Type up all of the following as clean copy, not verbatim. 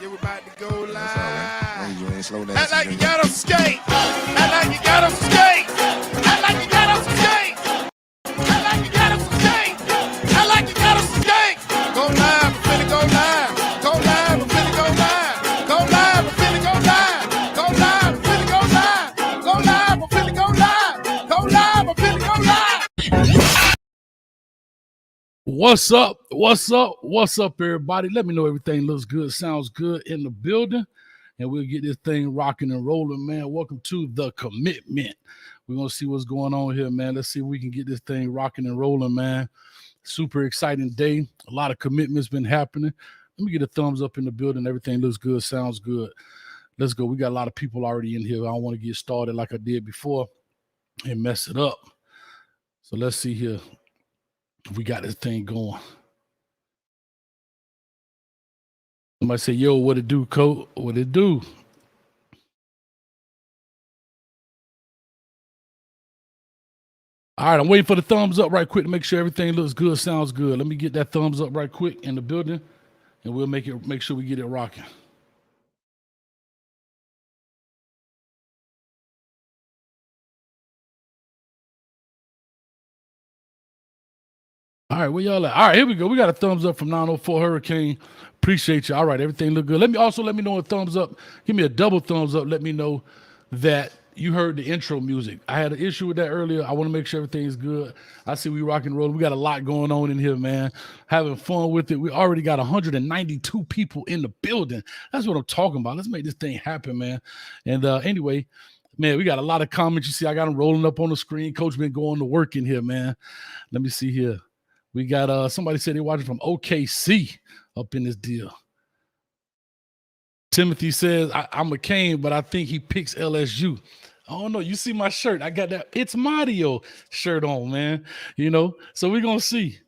Yeah, we're about to go live. That's all right. You ain't slow down. Act like you got on skate. Act like you got on skate. Act like you got on skate. Act like you got on skate. Act like you got on skate. Go live, we're finna go live. Go live, we're finna go live. Go live, we're finna go live. Go live, we're finna go live. Go live, we're finna go live. Go live, we're finna go live. What's up? What's up? What's up, everybody? Let me know everything looks good, sounds good in the building, and we'll get this thing rocking and rolling, man. Welcome to The Commitment. We're going to see what's going on here, man. Let's see if we can get this thing rocking and rolling, man. Super exciting day. A lot of commitments been happening. Let me get a thumbs up in the building. Everything looks good, sounds good. Let's go. We got a lot of people already in here. I don't want to get started like I did before and mess it up. So let's see here. We got this thing going. Somebody say, yo, what it do, Coach? What it do? All right, I'm waiting for the thumbs up right quick to make sure everything looks good, sounds good. Let me get that thumbs up right quick in the building, and we'll make sure we get it rocking. All right, where y'all at? All right, here we go. We got a thumbs up from 904 Hurricane. Appreciate you. All right, everything look good. Let me know a thumbs up. Give me a double thumbs up. Let me know that you heard the intro music. I had an issue with that earlier. I want to make sure everything's good. I see we rock and rolling. We got a lot going on in here, man. Having fun with it. We already got 192 people in the building. That's what I'm talking about. Let's make this thing happen, man. And anyway, man, we got a lot of comments. You see, I got them rolling up on the screen. Coach been going to work in here, man. Let me see here. We got somebody said they're watching from OKC up in this deal. Timothy says, I'm a Cane, but I think he picks LSU. I don't know. You see my shirt. I got that It's Mario shirt on, man. You know, so we're going to see.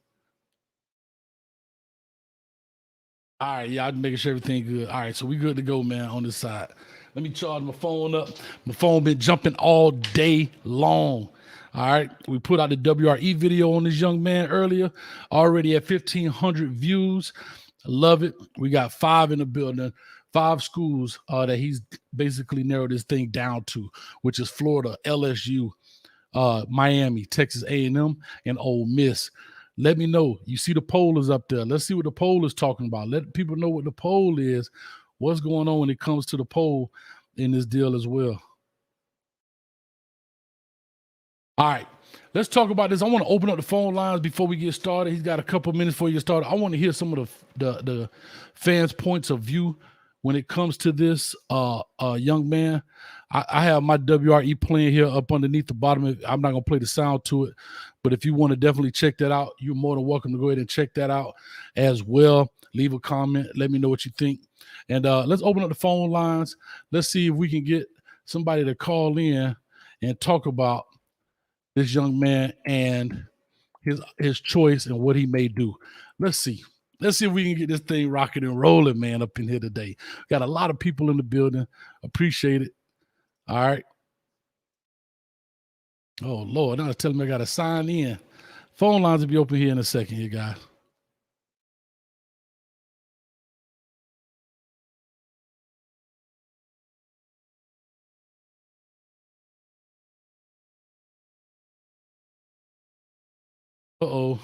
All right, yeah, I'm making sure everything good. All right, so we good to go, man, on this side. Let me charge my phone up. My phone been jumping all day long. All right, we put out the WRE video on this young man earlier, already at 1,500 views. I love it. We got 5 in the building, 5 schools that he's basically narrowed this thing down to, which is Florida, LSU, Miami, Texas A&M, and Ole Miss. Let me know. You see the poll is up there. Let's see what the poll is talking about. Let people know what the poll is, what's going on when it comes to the poll in this deal as well. All right, let's talk about this. I want to open up the phone lines before we get started. He's got a couple minutes before you get started. I want to hear some of the fans' points of view when it comes to this young man. I have my WRE playing here up underneath the bottom. I'm not going to play the sound to it, but if you want to definitely check that out, you're more than welcome to go ahead and check that out as well. Leave a comment. Let me know what you think. And let's open up the phone lines. Let's see if we can get somebody to call in and talk about this young man and his choice and what he may do. Let's see. Let's see if we can get this thing rocking and rolling, man, up in here today. Got a lot of people in the building. Appreciate it. All right. Oh, Lord. Now it's telling me I got to sign in. Phone lines will be open here in a second, you guys. Uh-oh.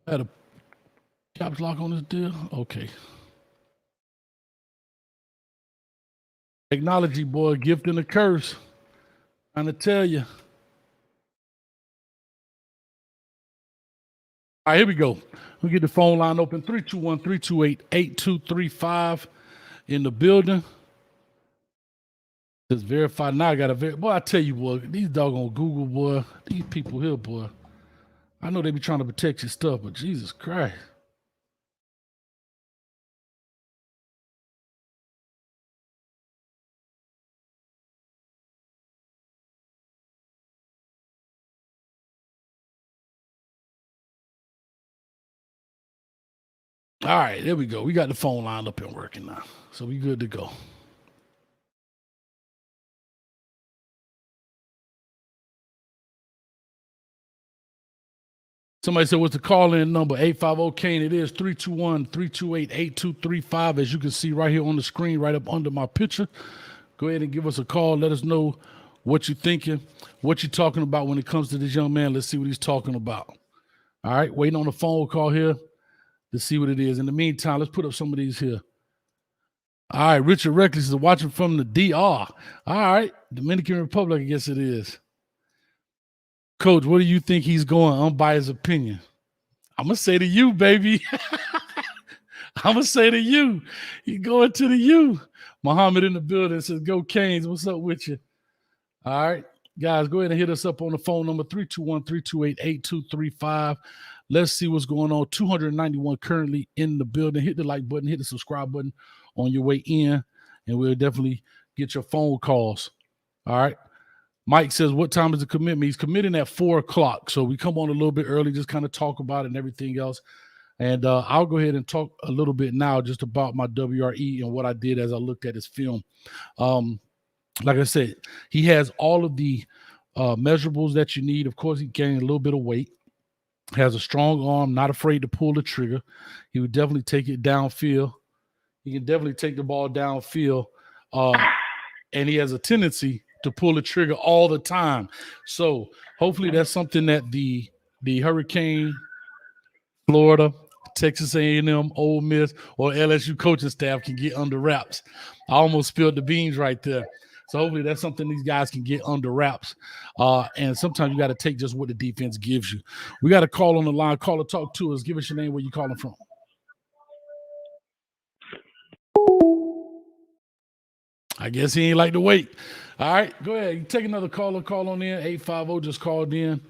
I had a caps lock on this deal. Okay. Technology, boy, gift and a curse. Trying to tell you. All right, here we go. We get the phone line open. 321-328-8235 in the building. Just verify. Now I got to verify. Boy, I tell you, boy, these doggone Google, boy, these people here, boy. I know they be trying to protect your stuff, but Jesus Christ. All right, there we go. We got the phone line up and working now. So we good to go. Somebody said, what's the call-in number? 850-KANE. It is 321-328-8235. As you can see right here on the screen, right up under my picture. Go ahead and give us a call. Let us know what you're thinking, what you're talking about when it comes to this young man. Let's see what he's talking about. All right, waiting on the phone call here to see what it is. In the meantime, let's put up some of these here. All right, Richard Reckless is watching from the DR. All right, Dominican Republic, I guess it is. Coach, what do you think he's going? Unbiased opinion. I'm going to say to you, baby. I'm going to say to you. He's going to the U. Muhammad in the building says, go Canes. What's up with you? All right. Guys, go ahead and hit us up on the phone number 321-328-8235. Let's see what's going on. 291 currently in the building. Hit the like button, hit the subscribe button on your way in, and we'll definitely get your phone calls. All right. Mike says, what time is the commitment? He's committing at 4 o'clock. So we come on a little bit early, just kind of talk about it and everything else. And I'll go ahead and talk a little bit now just about my WRE and what I did as I looked at his film. Like I said, he has all of the measurables that you need. Of course, he gained a little bit of weight, has a strong arm, not afraid to pull the trigger. He would definitely take it downfield. He can definitely take the ball downfield. And he has a tendency to pull the trigger all the time. So hopefully that's something that the Hurricane, Florida, Texas A&M, Ole Miss, or LSU coaching staff can get under wraps. I almost spilled the beans right there. So hopefully that's something these guys can get under wraps. And sometimes you got to take just what the defense gives you. We got a call on the line. Call or talk to us. Give us your name, where you calling from. I guess he ain't like to wait. All right, go ahead. You take another caller. Call on in. 850 just called in.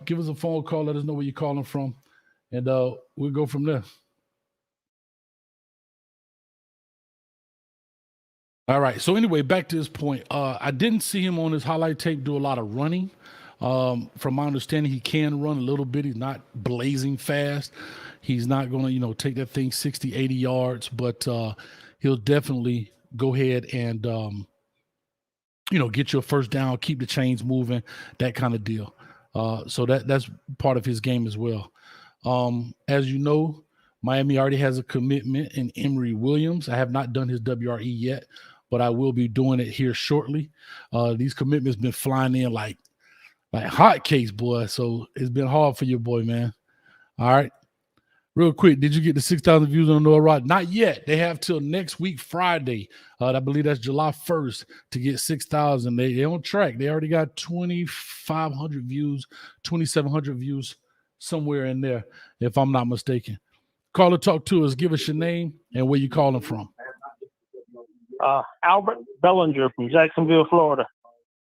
Give us a phone call. Let us know where you're calling from. And we'll go from there. All right. So anyway, back to this point. I didn't see him on his highlight tape do a lot of running. From my understanding, he can run a little bit. He's not blazing fast. He's not going to, take that thing 60, 80 yards, but he'll definitely go ahead and, get your first down, keep the chains moving, that kind of deal. So that's part of his game as well. As you know, Miami already has a commitment in Emory Williams. I have not done his WRE yet, but I will be doing it here shortly. These commitments been flying in like hotcakes, boy. So it's been hard for your boy, man. All right. Real quick, did you get the 6,000 views on Noah Rod? Not yet. They have till next week, Friday. I believe that's July 1st to get 6,000. They on track. They already got 2,500 views, 2,700 views somewhere in there, if I'm not mistaken. Call or talk to us. Give us your name and where you calling from. Albert Bellinger from Jacksonville, Florida.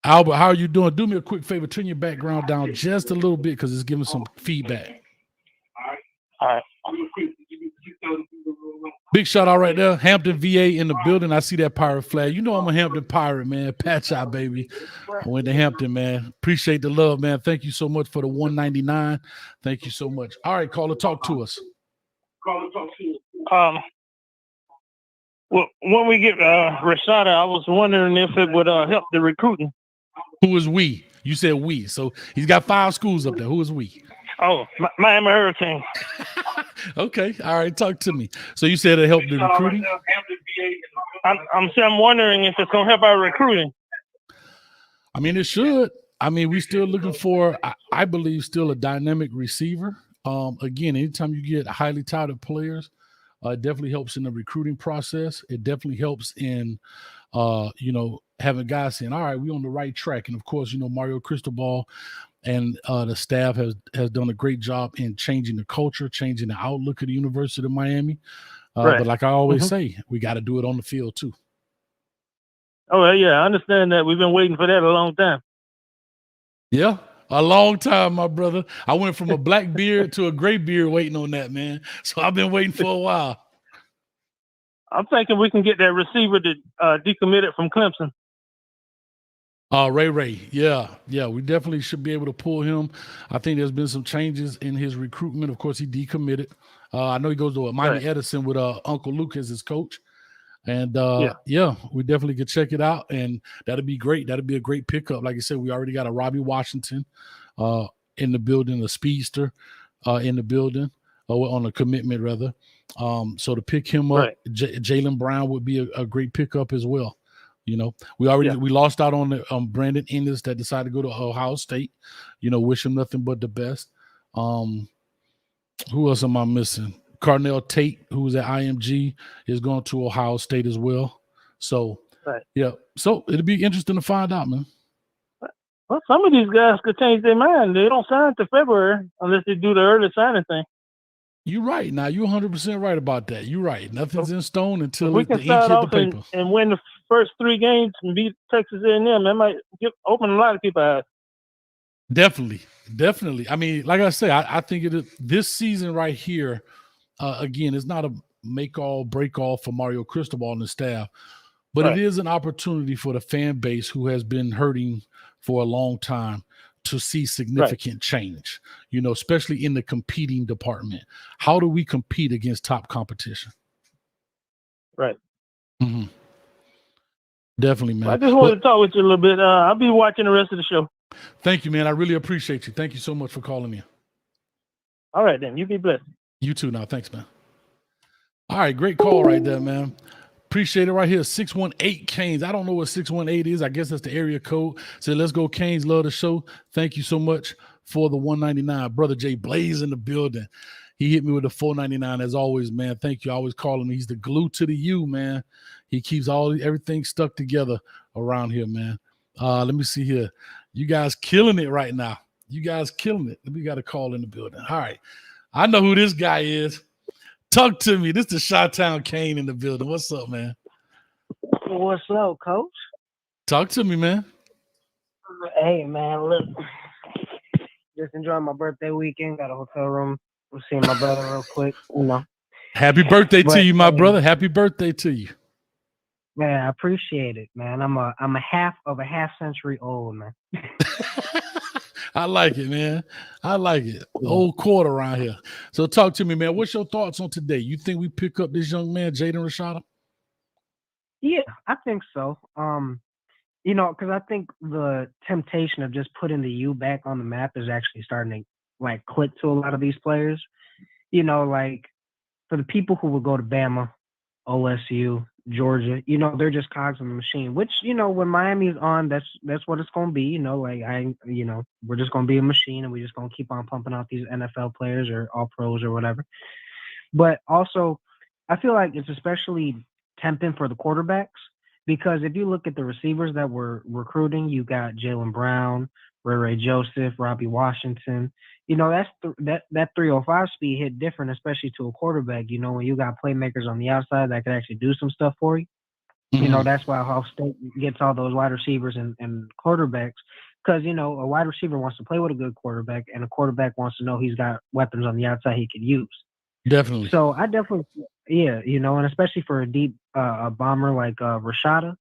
Albert, how are you doing? Do me a quick favor. Turn your background down just a little bit because it's giving some feedback. All right. Big shout out right there. Hampton, VA in the building. I see that pirate flag. You know I'm a Hampton pirate, man. Patch out, baby. I went to Hampton, man. Appreciate the love, man. Thank you so much for the $199. Thank you so much. All right, caller, talk to us. Well, when we get Rashada, I was wondering if it would help the recruiting. Who is we? You said we. So he's got 5 schools up there. Who is we? Oh, Miami Hurricane. Okay. All right. Talk to me. So you said it helped the recruiting? I'm wondering if it's going to help our recruiting. I mean, it should. I mean, we're still looking for, I believe, still a dynamic receiver. Again, anytime you get highly touted players, it definitely helps in the recruiting process. It definitely helps in, having guys saying, all right, we're on the right track. And, of course, Mario Cristobal and the staff has done a great job in changing the culture, changing the outlook of the University of Miami. Right. But like I always say, we got to do it on the field too. Oh, yeah, I understand that. We've been waiting for that a long time. Yeah, a long time, my brother. I went from a black beard to a gray beard waiting on that, man. So I've been waiting for a while. I'm thinking we can get that receiver to decommitted from Clemson. Ray. Yeah. We definitely should be able to pull him. I think there's been some changes in his recruitment. Of course, he decommitted. I know he goes to Miami Edison with Uncle Luke as his coach. And we definitely could check it out. And that'd be great. That'd be a great pickup. Like I said, we already got a Robbie Washington. in the building, a speedster in the building, or on a commitment rather. So to pick him up, Right. Jalen Brown would be a great pickup as well. You know, we lost out on the Brandon Ennis that decided to go to Ohio State. You know, wish him nothing but the best. Who else am I missing? Carnell Tate, who was at IMG, is going to Ohio State as well. So, Right. yeah. So it'll be interesting to find out, man. Well, some of these guys could change their mind. They don't sign to February unless they do the early signing thing. You're right. Now, you're 100% right about that. You're right. Nothing's in stone until we the can ink start hit the off paper. and win the first 3 games and beat Texas A&M. That might open a lot of people's eyes. Definitely. I mean, like I say, I think this season right here, again, it's not a make all, break all for Mario Cristobal and the staff, but Right. it is an opportunity for the fan base who has been hurting for a long time to see significant change, you know, especially in the competing department. How do we compete against top competition? Right. Mm-hmm. Definitely, man. I just wanted to talk with you a little bit. I'll be watching the rest of the show. Thank you, man. I really appreciate you. Thank you so much for calling in. All right, then. You be blessed. You too now. Thanks, man. All right, great call right there, man. Appreciate it right here. 618 Canes. I don't know what 618 is. I guess that's the area code. So let's go, Canes. Love the show. Thank you so much for the 199. Brother Jay Blaze in the building. He hit me with the 499 as always, man. Thank you. I always call him. He's the glue to the U, man. He keeps everything stuck together around here, man. Let me see here. You guys killing it right now. You guys killing it. We got a call in the building. All right. I know who this guy is. Talk to me. This is the Chi-Town Kane in the building. What's up, man? What's up, Coach? Talk to me, man. Hey, man, look. Just enjoying my birthday weekend. Got a hotel room. We'll see my brother real quick, you know. Happy birthday to you, my brother. Happy birthday to you. Man, I appreciate it, man. I'm a half of a half century old, man. I like it, man. I like it. Old quarter around here. So talk to me, man. What's your thoughts on today? You think we pick up this young man, Jaden Rashada? Yeah, I think so. You know, because I think the temptation of just putting the U back on the map is actually starting to like click to a lot of these players. You know, like for the people who will go to Bama, OSU, Georgia, you know, they're just cogs in the machine, which, you know, when Miami's on, that's what it's going to be, you know, like we're just going to be a machine and we're just going to keep on pumping out these NFL players or all pros or whatever. But also, I feel like it's especially tempting for the quarterbacks because if you look at the receivers that we're recruiting, you got Jalen Brown, Ray Joseph, Robbie Washington. You know, that 305 speed hit different, especially to a quarterback. You know, when you got playmakers on the outside that could actually do some stuff for you. Mm-hmm. You know, that's why Ohio State gets all those wide receivers and quarterbacks because, you know, a wide receiver wants to play with a good quarterback and a quarterback wants to know he's got weapons on the outside he could use. Definitely. So I definitely, yeah, you know, and especially for a deep a bomber like Rashada,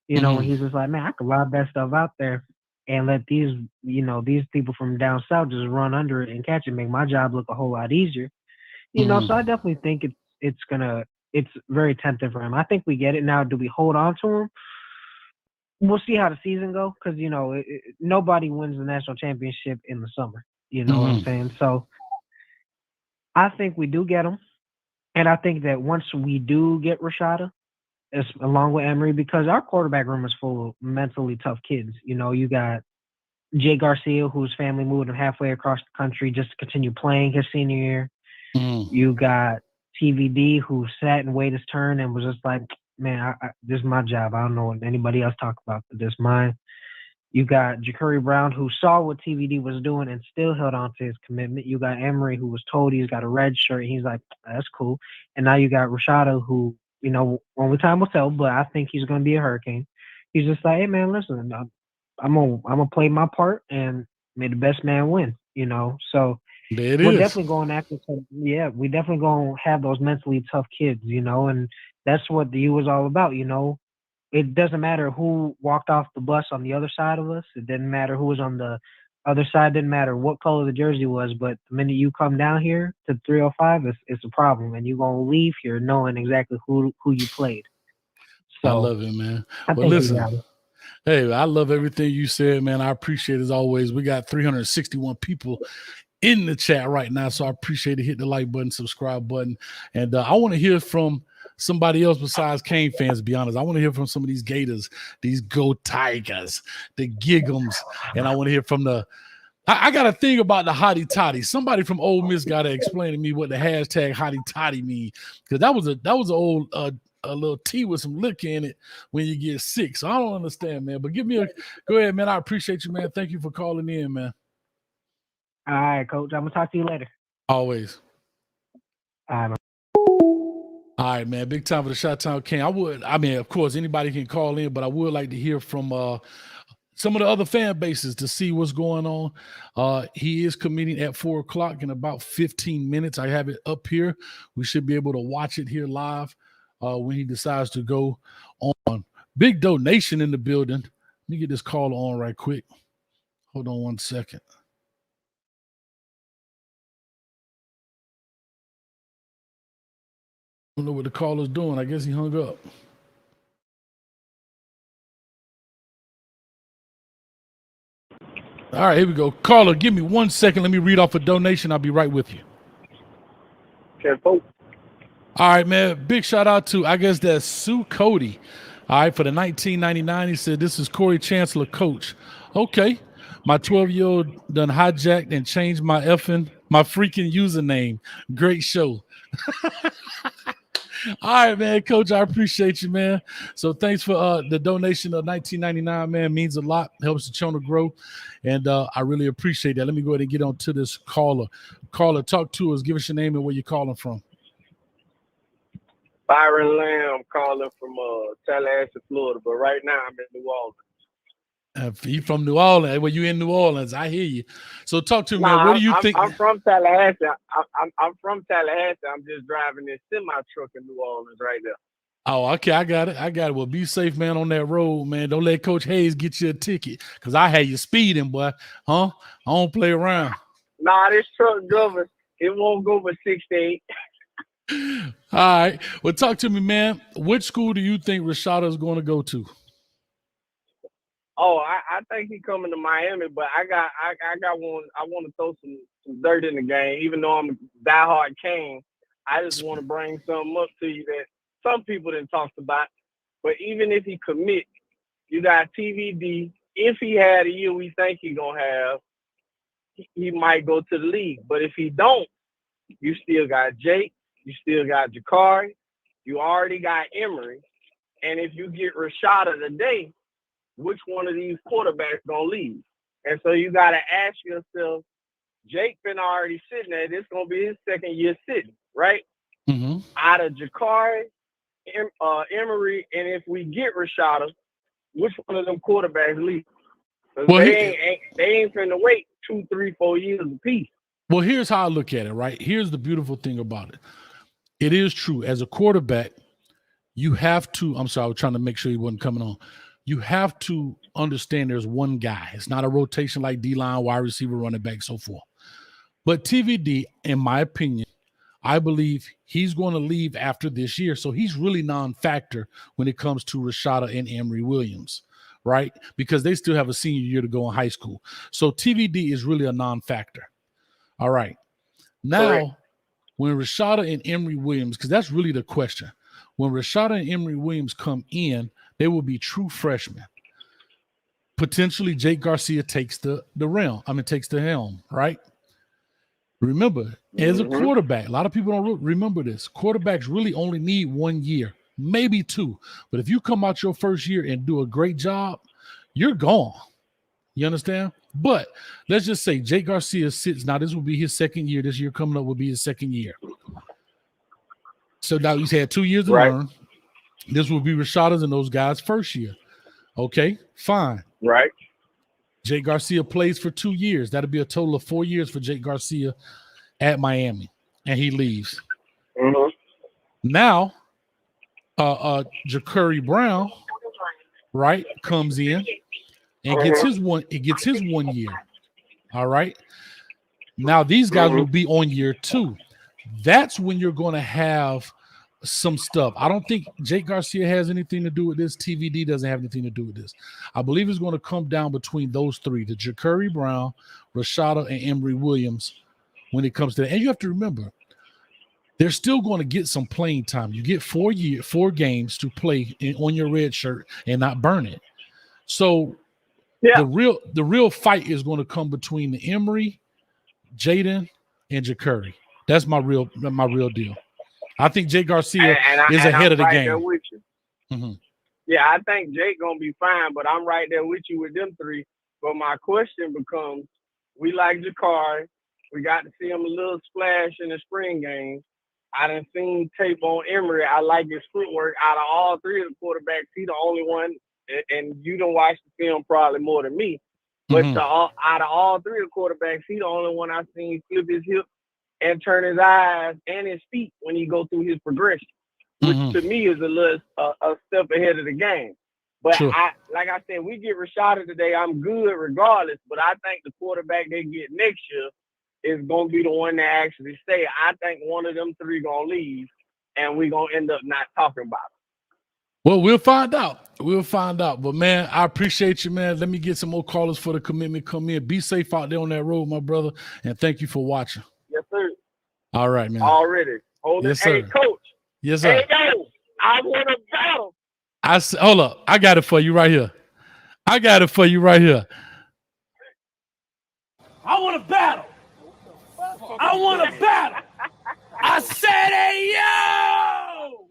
you know, he's just like, man, I could lob that stuff out there and let these, you know, these people from down south just run under it and catch it, make my job look a whole lot easier. You know, so I definitely think it's very tempting for him. I think we get it now. Do we hold on to him? We'll see how the season goes because, you know, nobody wins the national championship in the summer. You know what I'm saying? So I think we do get him. And I think that once we do get Rashada, along with Emory, because our quarterback room is full of mentally tough kids. You know, you got Jay Garcia, whose family moved him halfway across the country just to continue playing his senior year. You got TVD, who sat and waited his turn and was just like, man, this is my job. I don't know what anybody else talk about, but this is mine. You got Ja'Cory Brown, who saw what TVD was doing and still held on to his commitment. You got Emory, who was told he's got a red shirt. He's like, that's cool. And now you got Rashada, who, you know, only time will tell, but I think he's going to be a Hurricane. He's just like, hey, man, listen, I'm gonna play my part and may the best man win, you know. So we're definitely going after. Yeah, we definitely going to have those mentally tough kids, you know, and that's what the U is all about, you know. It doesn't matter who walked off the bus on the other side of us. It didn't matter who was on the other side. Didn't matter what color the jersey was. But the minute you come down here to 305, it's a problem, and you're gonna leave here knowing exactly who you played. So I love it, man. Well, listen, Hey, I love everything you said, man. I appreciate it as always. We got 361 people in the chat right now, so I appreciate it. Hit the like button, subscribe button, and I want to hear from somebody else besides Cane fans. To be honest, I want to hear from some of these Gators, these Go Tigers, the Gig'ems, and I want to hear from the. I got a thing about the hottie toddy. Somebody from Ole Miss got to explain to me what the hashtag hottie toddy mean, because that was an old a little tea with some liquor in it when you get sick. So I don't understand, man. But go ahead, man. I appreciate you, man. Thank you for calling in, man. All right, Coach. I'm gonna talk to you later. Always. All right, man. All right, man. Big time for the Chi-Town King. Of course, anybody can call in, but I would like to hear from some of the other fan bases to see what's going on. He is committing at 4:00 in about 15 minutes. I have it up here. We should be able to watch it here live when he decides to go on. Big donation in the building. Let me get this caller on right quick. Hold on one second. I don't know what the caller's doing. I guess he hung up. All right, here we go. Caller, give me 1 second. Let me read off a donation. I'll be right with you. Careful. All right, man. Big shout out to, I guess that's Sue Cody. All right, for the 1999. He said, this is Corey Chancellor, coach. Okay. My 12-year-old done hijacked and changed my freaking username. Great show. All right, man. Coach, I appreciate you, man. So thanks for the donation of 1999, man. Means a lot. Helps the channel grow. And I really appreciate that. Let me go ahead and get on to this caller. Caller, talk to us. Give us your name and where you're calling from. Byron Lamb calling from Tallahassee, Florida. But right now I'm in New Orleans. You from New Orleans? Well, you in New Orleans. I hear you. So talk to me, man. What do you think? I'm from Tallahassee. I'm from Tallahassee. I'm just driving this semi truck in New Orleans right now. Oh, okay. I got it. Well, be safe, man, on that road, man. Don't let Coach Hayes get you a ticket, because I had you speeding, boy. Huh? I don't play around. Nah, this truck driver, it won't go for 68. All right. Well, talk to me, man. Which school do you think Rashada is going to go to? Oh, I think he's coming to Miami, but I got one. I want to throw some dirt in the game. Even though I'm a diehard Cane, I just want to bring something up to you that some people didn't talk about. But even if he commit, you got TVD. If he had a year we think he's going to have, he might go to the league. But if he don't, you still got Jake. You still got Jakari. You already got Emory. And if you get Rashada today, which one of these quarterbacks going to leave? And so you got to ask yourself, Jake been already sitting there. This going to be his second year sitting, right? Mm-hmm. Out of Jakari, Emory, and if we get Rashada, which one of them quarterbacks leave? Well, they ain't finna wait 2, 3, 4 years apiece. Well, here's how I look at it, right? Here's the beautiful thing about it. It is true. As a quarterback, you have to, I'm sorry, I was trying to make sure he wasn't coming on. You have to understand there's one guy. It's not a rotation like D-line, wide receiver, running back, so forth. But TVD, in my opinion, I believe he's going to leave after this year. So he's really non-factor when it comes to Rashada and Emory Williams, right? Because they still have a senior year to go in high school. So TVD is really a non-factor. All right. Now, when Rashada and Emory Williams, because that's really the question. When Rashada and Emory Williams come in, they will be true freshmen. Potentially, Jake Garcia takes the helm, right? Remember, as a quarterback, a lot of people don't remember this. Quarterbacks really only need 1 year, maybe 2. But if you come out your first year and do a great job, you're gone. You understand? But let's just say Jake Garcia sits. Now, this will be his second year. This year coming up will be his second year. So now he's had 2 years to learn. This will be Rashada's and those guys' first year. Okay, fine. Right. Jake Garcia plays for 2 years. That'll be a total of 4 years for Jake Garcia at Miami, and he leaves. Mm-hmm. Now, Jakari Brown, right, comes in and gets his 1 year. All right. Now these guys will be on year 2. That's when you're going to have some stuff. I don't think Jake Garcia has anything to do with this. TVD doesn't have anything to do with this. I believe it's going to come down between those three, the Ja'Cory Brown, Rashada, and Emory Williams when it comes to that. And you have to remember, they're still going to get some playing time. You get 4 games to play on your red shirt and not burn it. So the real fight is going to come between the Emory, Jaden, and Ja'Cory. That's my real deal. I think Jake Garcia is ahead of the game. There with you. Mm-hmm. Yeah, I think Jake gonna be fine, but I'm right there with you with them three. But my question becomes: we like Ja'Cory. We got to see him a little splash in the spring games. I done seen tape on Emory. I like his footwork. Out of all three of the quarterbacks, he's the only one. And you don't watch the film probably more than me. But out of all three of the quarterbacks, he's the only one I've seen flip his hip and turn his eyes and his feet when he go through his progression, which to me is a step ahead of the game. But sure. Like I said, we get Rashada today. I'm good regardless. But I think the quarterback they get next year is going to be the one that actually stay. I think one of them three going to leave, and we're going to end up not talking about it. Well, we'll find out. But, man, I appreciate you, man. Let me get some more callers for the commitment come in. Be safe out there on that road, my brother, and thank you for watching. Yes, sir. All right, man. Already. Yes, sir. Hey, Coach. Yes, sir. Hey, yo, I want a battle. Hold up. I got it for you right here. I want a battle. I said, hey, yo.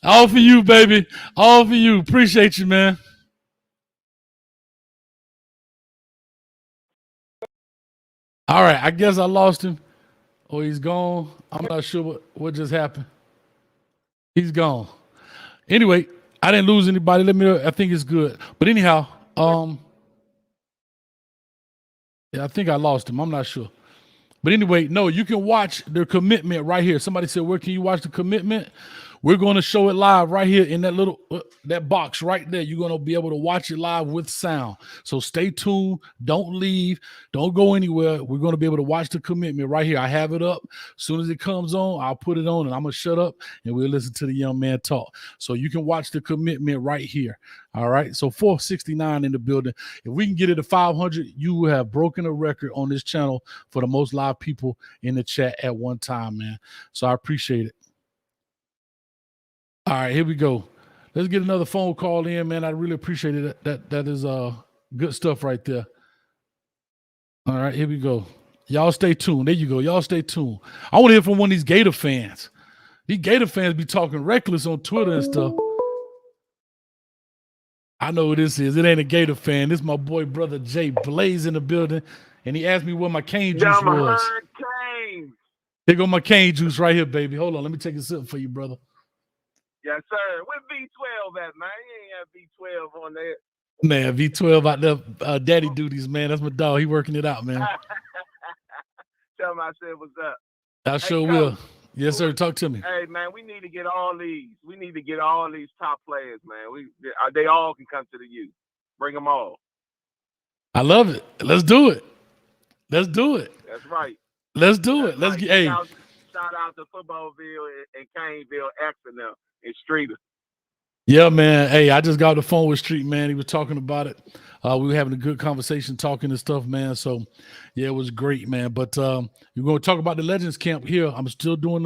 All for you, baby. All for you. Appreciate you, man. All right. I guess I lost him. Oh, he's gone. I'm not sure what just happened. He's gone. Anyway, I didn't lose anybody. I think it's good. But anyhow, yeah, I think I lost him. I'm not sure. But anyway, no, you can watch the commitment right here. Somebody said, where can you watch the commitment? We're going to show it live right here in that little that box right there. You're going to be able to watch it live with sound. So stay tuned. Don't leave. Don't go anywhere. We're going to be able to watch the commitment right here. I have it up. As soon as it comes on, I'll put it on and I'm going to shut up and we'll listen to the young man talk. So you can watch the commitment right here. All right. So 469 in the building. If we can get it to 500, you will have broken a record on this channel for the most live people in the chat at one time, man. So I appreciate it. All right, here we go. Let's get another phone call in, man. I really appreciate it. That is good stuff right there. All right, here we go. Y'all stay tuned. There you go. Y'all stay tuned. I want to hear from one of these Gator fans. These Gator fans be talking reckless on Twitter and stuff. I know who this is. It ain't a Gator fan. This is my boy, brother Jay Blaze in the building. And he asked me where my cane juice was. Here go my cane juice right here, baby. Hold on. Let me take a sip for you, brother. Yes, sir. Where V12 at, man? You ain't have V12 on there. Man, V12 out there, daddy duties, man. That's my dog. He working it out, man. Tell him I said what's up. I sure will. Yes, sir. Talk to me. Hey, man, we need to get all these. We need to get all these top players, man. They all can come to the U. Bring them all. I love it. Let's do it. That's right. Let's do it. Let's get. Hey. Shout out to Footballville and Caneville, Exeter, and Streeter. Yeah, man. Hey, I just got the phone with Street, man. He was talking about it. We were having a good conversation, talking and stuff, man. So, yeah, it was great, man. But you're going to talk about the Legends Camp here. I'm still doing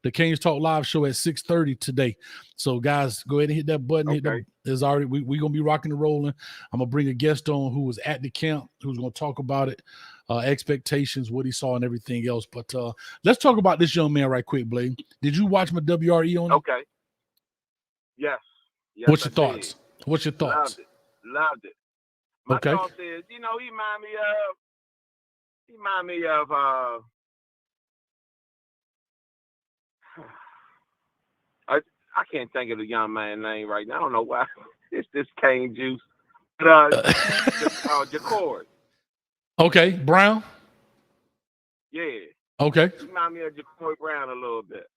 the Canes Talk live show at 6:30 today. So, guys, go ahead and hit that button. Okay. There's already we're going to be rocking and rolling. I'm going to bring a guest on who was at the camp, who's going to talk about it, expectations, what he saw, and everything else. But let's talk about this young man right quick, Blade. Did you watch my WRE on it? Okay. Yes. What's your thoughts? What's your thoughts? Loved it. My okay. thoughts is, he remind me of I can't think of the young man's name right now. I don't know why. It's this cane juice. But Ja'Cory. Okay, Brown. Yeah. Okay. Remind me of Ja'Cory Brown a little bit.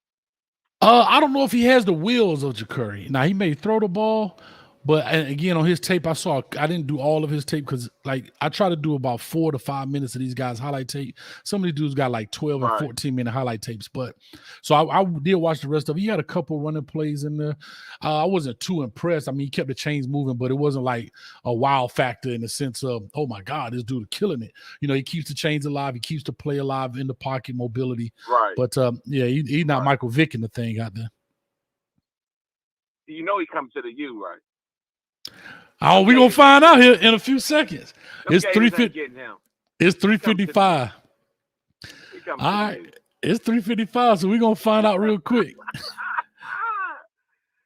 I don't know if he has the wheels of Ja'Cory. Now he may throw the ball, But and again, on his tape, I didn't do all of his tape because like I try to do about 4 to 5 minutes of these guys' highlight tape. Some of these dudes got like 12 and 14-minute highlight tapes. But so I did watch the rest of it. He had a couple running plays in there. I wasn't too impressed. I mean, he kept the chains moving, but it wasn't like a wow factor in the sense of, oh my God, this dude is killing it. You know, he keeps the chains alive, he keeps the play alive in the pocket, mobility. Right. But yeah, he's not Michael Vick in the thing out there. You know he comes to the U, right? Oh, we're gonna find out here in a few seconds. It's 350. It's 3:55. All right, it's 3:55, so we're gonna find out real quick.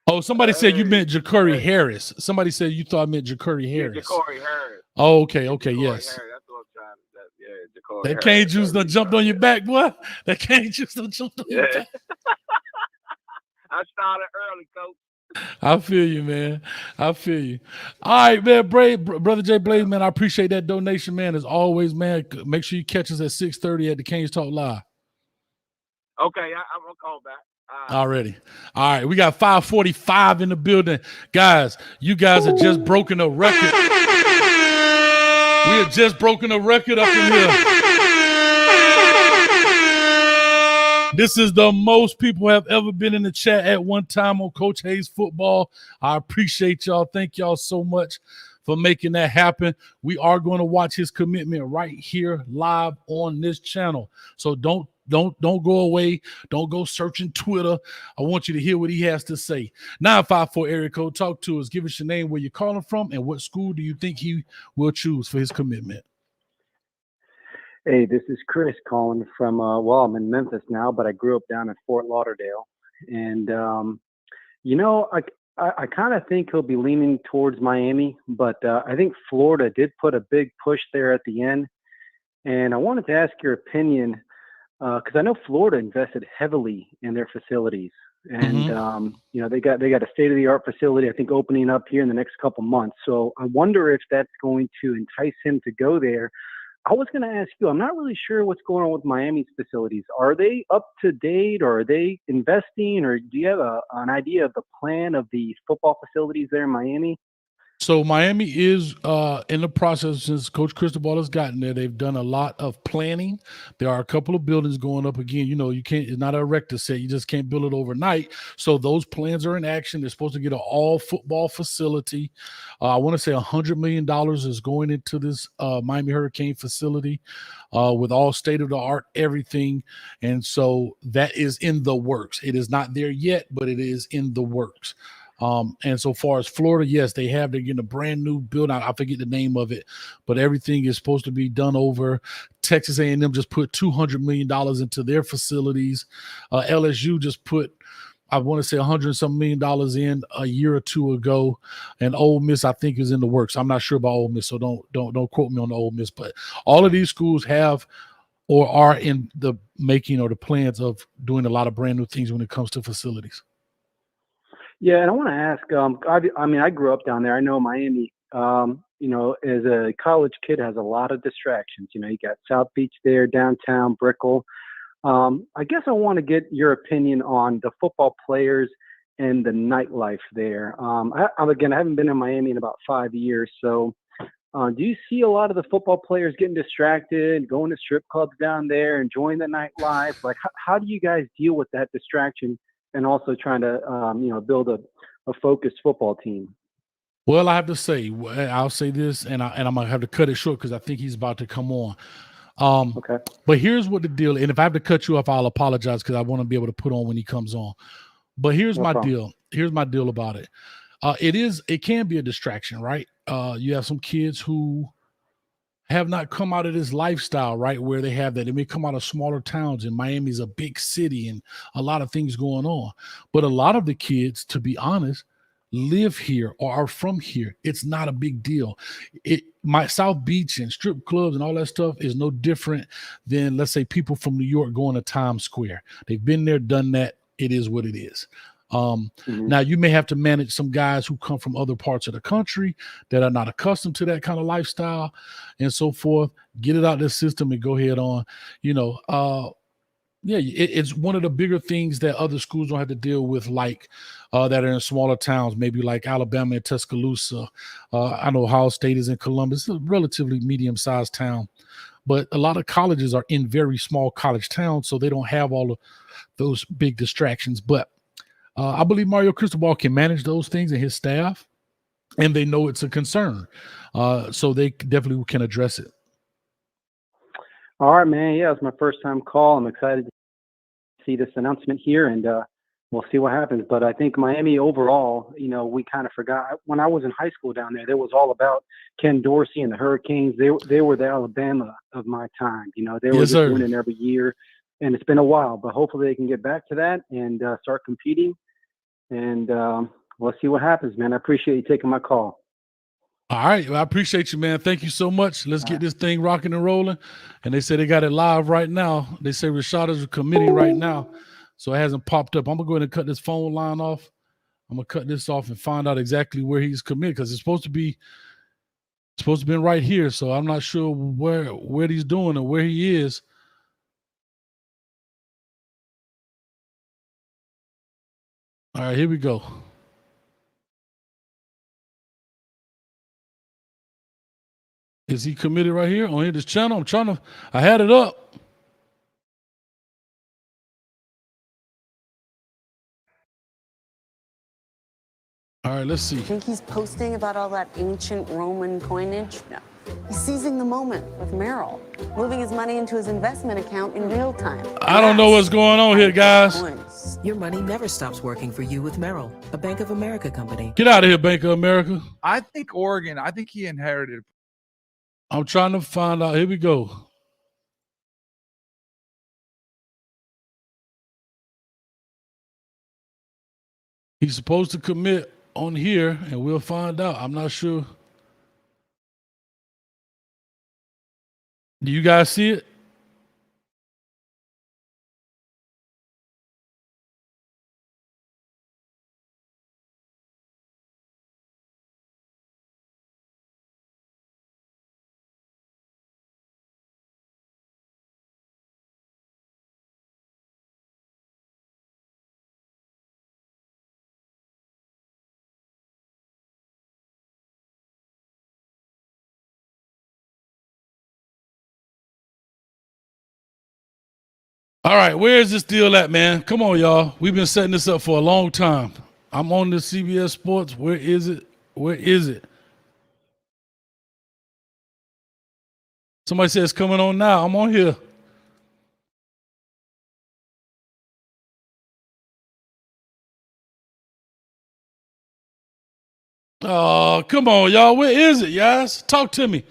Oh, somebody said you meant Ja'Cory Harris. Somebody said you thought I meant Ja'Cory Harris. Yeah, Ja'Cory Harris. Oh, okay, yes. Harris. That's what I'm trying to say. Yeah, Ja'Cory That Harris. cane juice done jumped on your back, boy. That cane juice done jumped on your back. I started early, coach. I feel you, man. I feel you. All right, man. Brother Jay Blaze, man, I appreciate that donation, man. As always, man, make sure you catch us at 6:30 at the Canes Talk Live. Okay, I'm going to call back. Already. All right, we got 545 in the building. Guys, you guys have just broken a record. We have just broken a record up in here. This is the most people have ever been in the chat at one time on Coach Hayes Football. I appreciate y'all. Thank y'all so much for making that happen. We are going to watch his commitment right here live on this channel. So don't go away. Don't go searching Twitter. I want you to hear what he has to say. 954 area code. Talk to us. Give us your name, where you're calling from, and what school do you think he will choose for his commitment. Hey, this is Chris calling from, I'm in Memphis now, but I grew up down in Fort Lauderdale. And, I kind of think he'll be leaning towards Miami, but I think Florida did put a big push there at the end. And I wanted to ask your opinion, because I know Florida invested heavily in their facilities. And, they got a state-of-the-art facility, I think, opening up here in the next couple months. So I wonder if that's going to entice him to go there. I was going to ask you, I'm not really sure what's going on with Miami's facilities. Are they up to date, or are they investing, or do you have an idea of the plan of the football facilities there in Miami? So Miami is in the process since Coach Cristobal has gotten there. They've done a lot of planning. There are a couple of buildings going up again. You know, you can't, it's not a erector set. You just can't build it overnight. So those plans are in action. They're supposed to get an all football facility. I want to say $100 million is going into this Miami Hurricane facility with all state of the art, everything. And so that is in the works. It is not there yet, but it is in the works. And so far as Florida, yes, they're getting a brand new building. I forget the name of it, but everything is supposed to be done over. Texas A&M just put $200 million into their facilities. LSU just put, I want to say $100-something million in a year or two ago. And Ole Miss, I think, is in the works. I'm not sure about Ole Miss, so don't quote me on the Ole Miss, but all of these schools have or are in the making or the plans of doing a lot of brand new things when it comes to facilities. Yeah, and I want to ask, I grew up down there. I know Miami, as a college kid, has a lot of distractions. You know, you got South Beach there, downtown, Brickell. I guess I want to get your opinion on the football players and the nightlife there. I haven't been in Miami in about 5 years. So do you see a lot of the football players getting distracted, going to strip clubs down there, enjoying the nightlife? Like, how do you guys deal with that distraction and also trying to, build a focused football team? Well, I have to say, I'll say this, and I'm going to have to cut it short because I think he's about to come on. Okay. But here's what the deal, and if I have to cut you off, I'll apologize because I want to be able to put on when he comes on. But here's my deal. Here's my deal about it. It can be a distraction, right? You have some kids who have not come out of this lifestyle, right, where they have that. They may come out of smaller towns, and Miami's a big city and a lot of things going on. But a lot of the kids, to be honest, live here or are from here. It's not a big deal. My South Beach and strip clubs and all that stuff is no different than, let's say, people from New York going to Times Square. They've been there, done that. It is what it is. Now you may have to manage some guys who come from other parts of the country that are not accustomed to that kind of lifestyle and so forth. Get it out of the system and go ahead on. Yeah, it's one of the bigger things that other schools don't have to deal with, like that are in smaller towns, maybe like Alabama and Tuscaloosa. I know Ohio State is in Columbus, it's a relatively medium-sized town, but a lot of colleges are in very small college towns, so they don't have all of those big distractions. But I believe Mario Cristobal can manage those things and his staff, and they know it's a concern, so they definitely can address it. All right, man. Yeah, it's my first time call. I'm excited to see this announcement here, and we'll see what happens. But I think Miami overall, we kind of forgot. When I was in high school down there was all about Ken Dorsey and the Hurricanes. They were the Alabama of my time. They were Yes, just sir. winning every year, and it's been a while. But hopefully they can get back to that and start competing. And we'll see what happens, man. I appreciate you taking my call. All right. Well, I appreciate you, man. Thank you so much. Let's get this thing rocking and rolling. And they say they got it live right now. They say Rashada's committing right now, so it hasn't popped up. I'm going to go ahead and cut this phone line off. I'm going to cut this off and find out exactly where he's committed, because it's supposed to be right here. So I'm not sure what he's doing or where he is. All right, here we go. Is he committed right here on this channel? I had it up. All right, let's see. Think he's posting about all that ancient Roman coinage? No. He's seizing the moment with Merrill, moving his money into his investment account in real time. I don't know what's going on here, guys. Your money never stops working for you with Merrill, a Bank of America company. Get out of here, Bank of America. I think he inherited. I'm trying to find out. Here we go. He's supposed to commit on here, and we'll find out. I'm not sure. Do you guys see it? All right, where is this deal at, man? Come on, y'all. We've been setting this up for a long time. I'm on the CBS Sports. Where is it? Where is it? Somebody says it's coming on now. I'm on here. Oh, come on, y'all. Where is it, guys? Talk to me.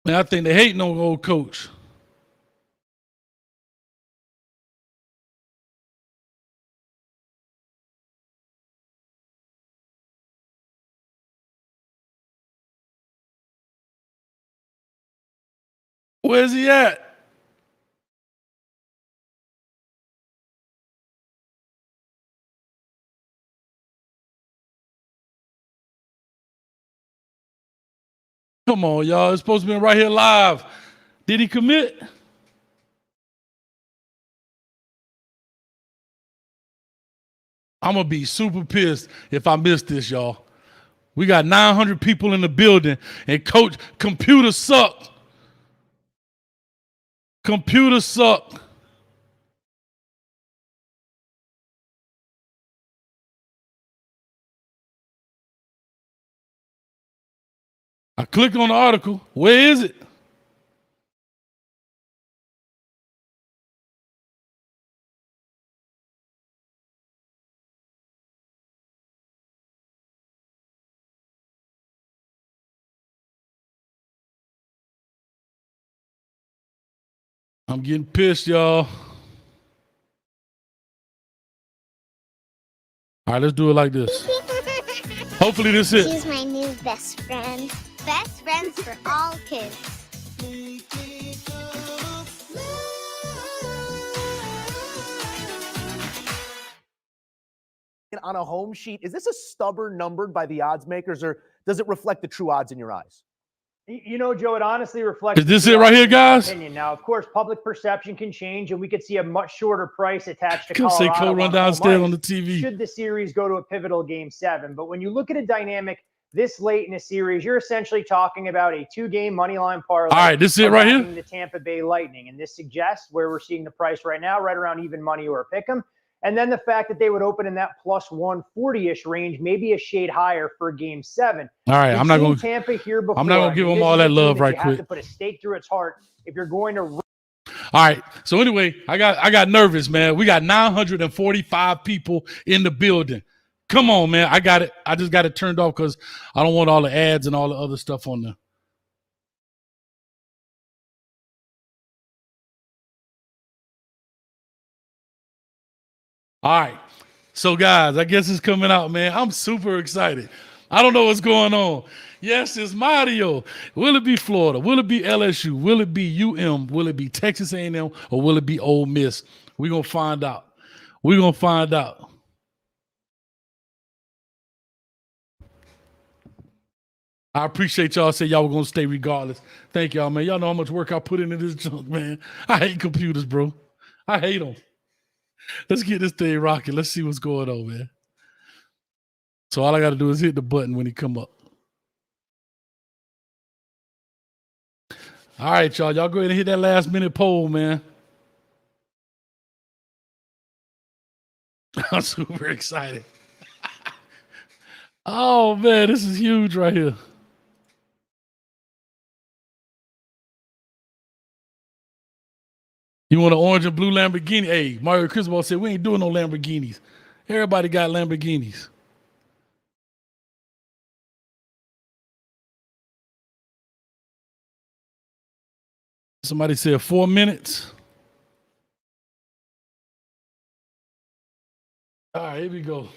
Man, I think they hating on old coach. Where's he at? Come on, y'all. It's supposed to be right here live. Did he commit? I'm going to be super pissed if I miss this, y'all. We got 900 people in the building, and coach, computers suck. Computers suck. I click on the article. Where is it? I'm getting pissed, y'all. All right, let's do it like this. Hopefully this is it. She's my new best friend. Best friends for all kids. on a home sheet, is this a stubborn number by the odds makers, or does it reflect the true odds in your eyes? You know, Joe, it honestly reflects. Is this it right here, guys? Opinion. Now, of course, public perception can change, and we could see a much shorter price attached to Come say Colorado. Cole run downstairs on the TV. Should the series go to a pivotal Game 7? But when you look at a dynamic this late in a series, you're essentially talking about a 2-game money line parlay. All right, this is it right here. The Tampa Bay Lightning, and this suggests where we're seeing the price right now, right around even money or a pick 'em. And then the fact that they would open in that plus 140-ish range, maybe a shade higher for Game 7. All right, I'm not going to Tampa here before. I'm not going to give them all that love right quick. You have to put a stake through its heart if you're going to. All right. So anyway, I got nervous, man. We got 945 people in the building. Come on, man. I got it. I just got it turned off because I don't want all the ads and all the other stuff on there. All right. So, guys, I guess it's coming out, man. I'm super excited. I don't know what's going on. Yes, it's Mario. Will it be Florida? Will it be LSU? Will it be UM? Will it be Texas A&M? Or will it be Ole Miss? We're going to find out. We're going to find out. I appreciate y'all say y'all were going to stay regardless. Thank y'all, man. Y'all know how much work I put into this junk, man. I hate computers, bro. I hate them. Let's get this thing rocking. Let's see what's going on, man. So all I got to do is hit the button when he come up. All right, y'all. Y'all go ahead and hit that last minute poll, man. I'm super excited. Oh, man, this is huge right here. You want an orange and blue Lamborghini? Hey, Mario Cristobal said, we ain't doing no Lamborghinis. Everybody got Lamborghinis. Somebody said 4 minutes. All right, here we go.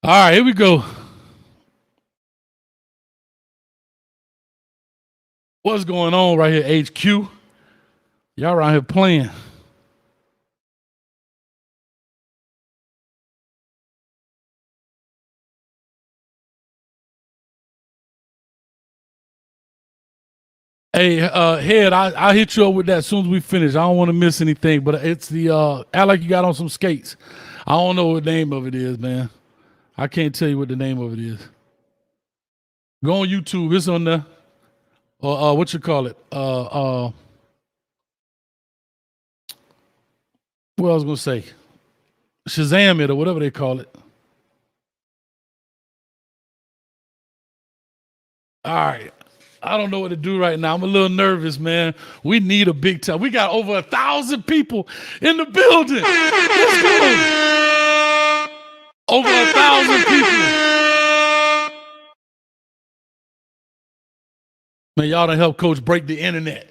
All right, here we go. What's going on right here, HQ? Y'all around here playing. Hey, Head, I'll hit you up with that as soon as we finish. I don't want to miss anything, but it's the act like you got on some skates. I don't know what the name of it is, man. I can't tell you what the name of it is. Go on YouTube. It's on there. Or what you call it? What I was gonna say? Shazam it or whatever they call it. All right. I don't know what to do right now. I'm a little nervous, man. We need a big time. We got over 1,000 people in the building. Let's go. Over 1,000 people. Man, y'all done help Coach break the internet.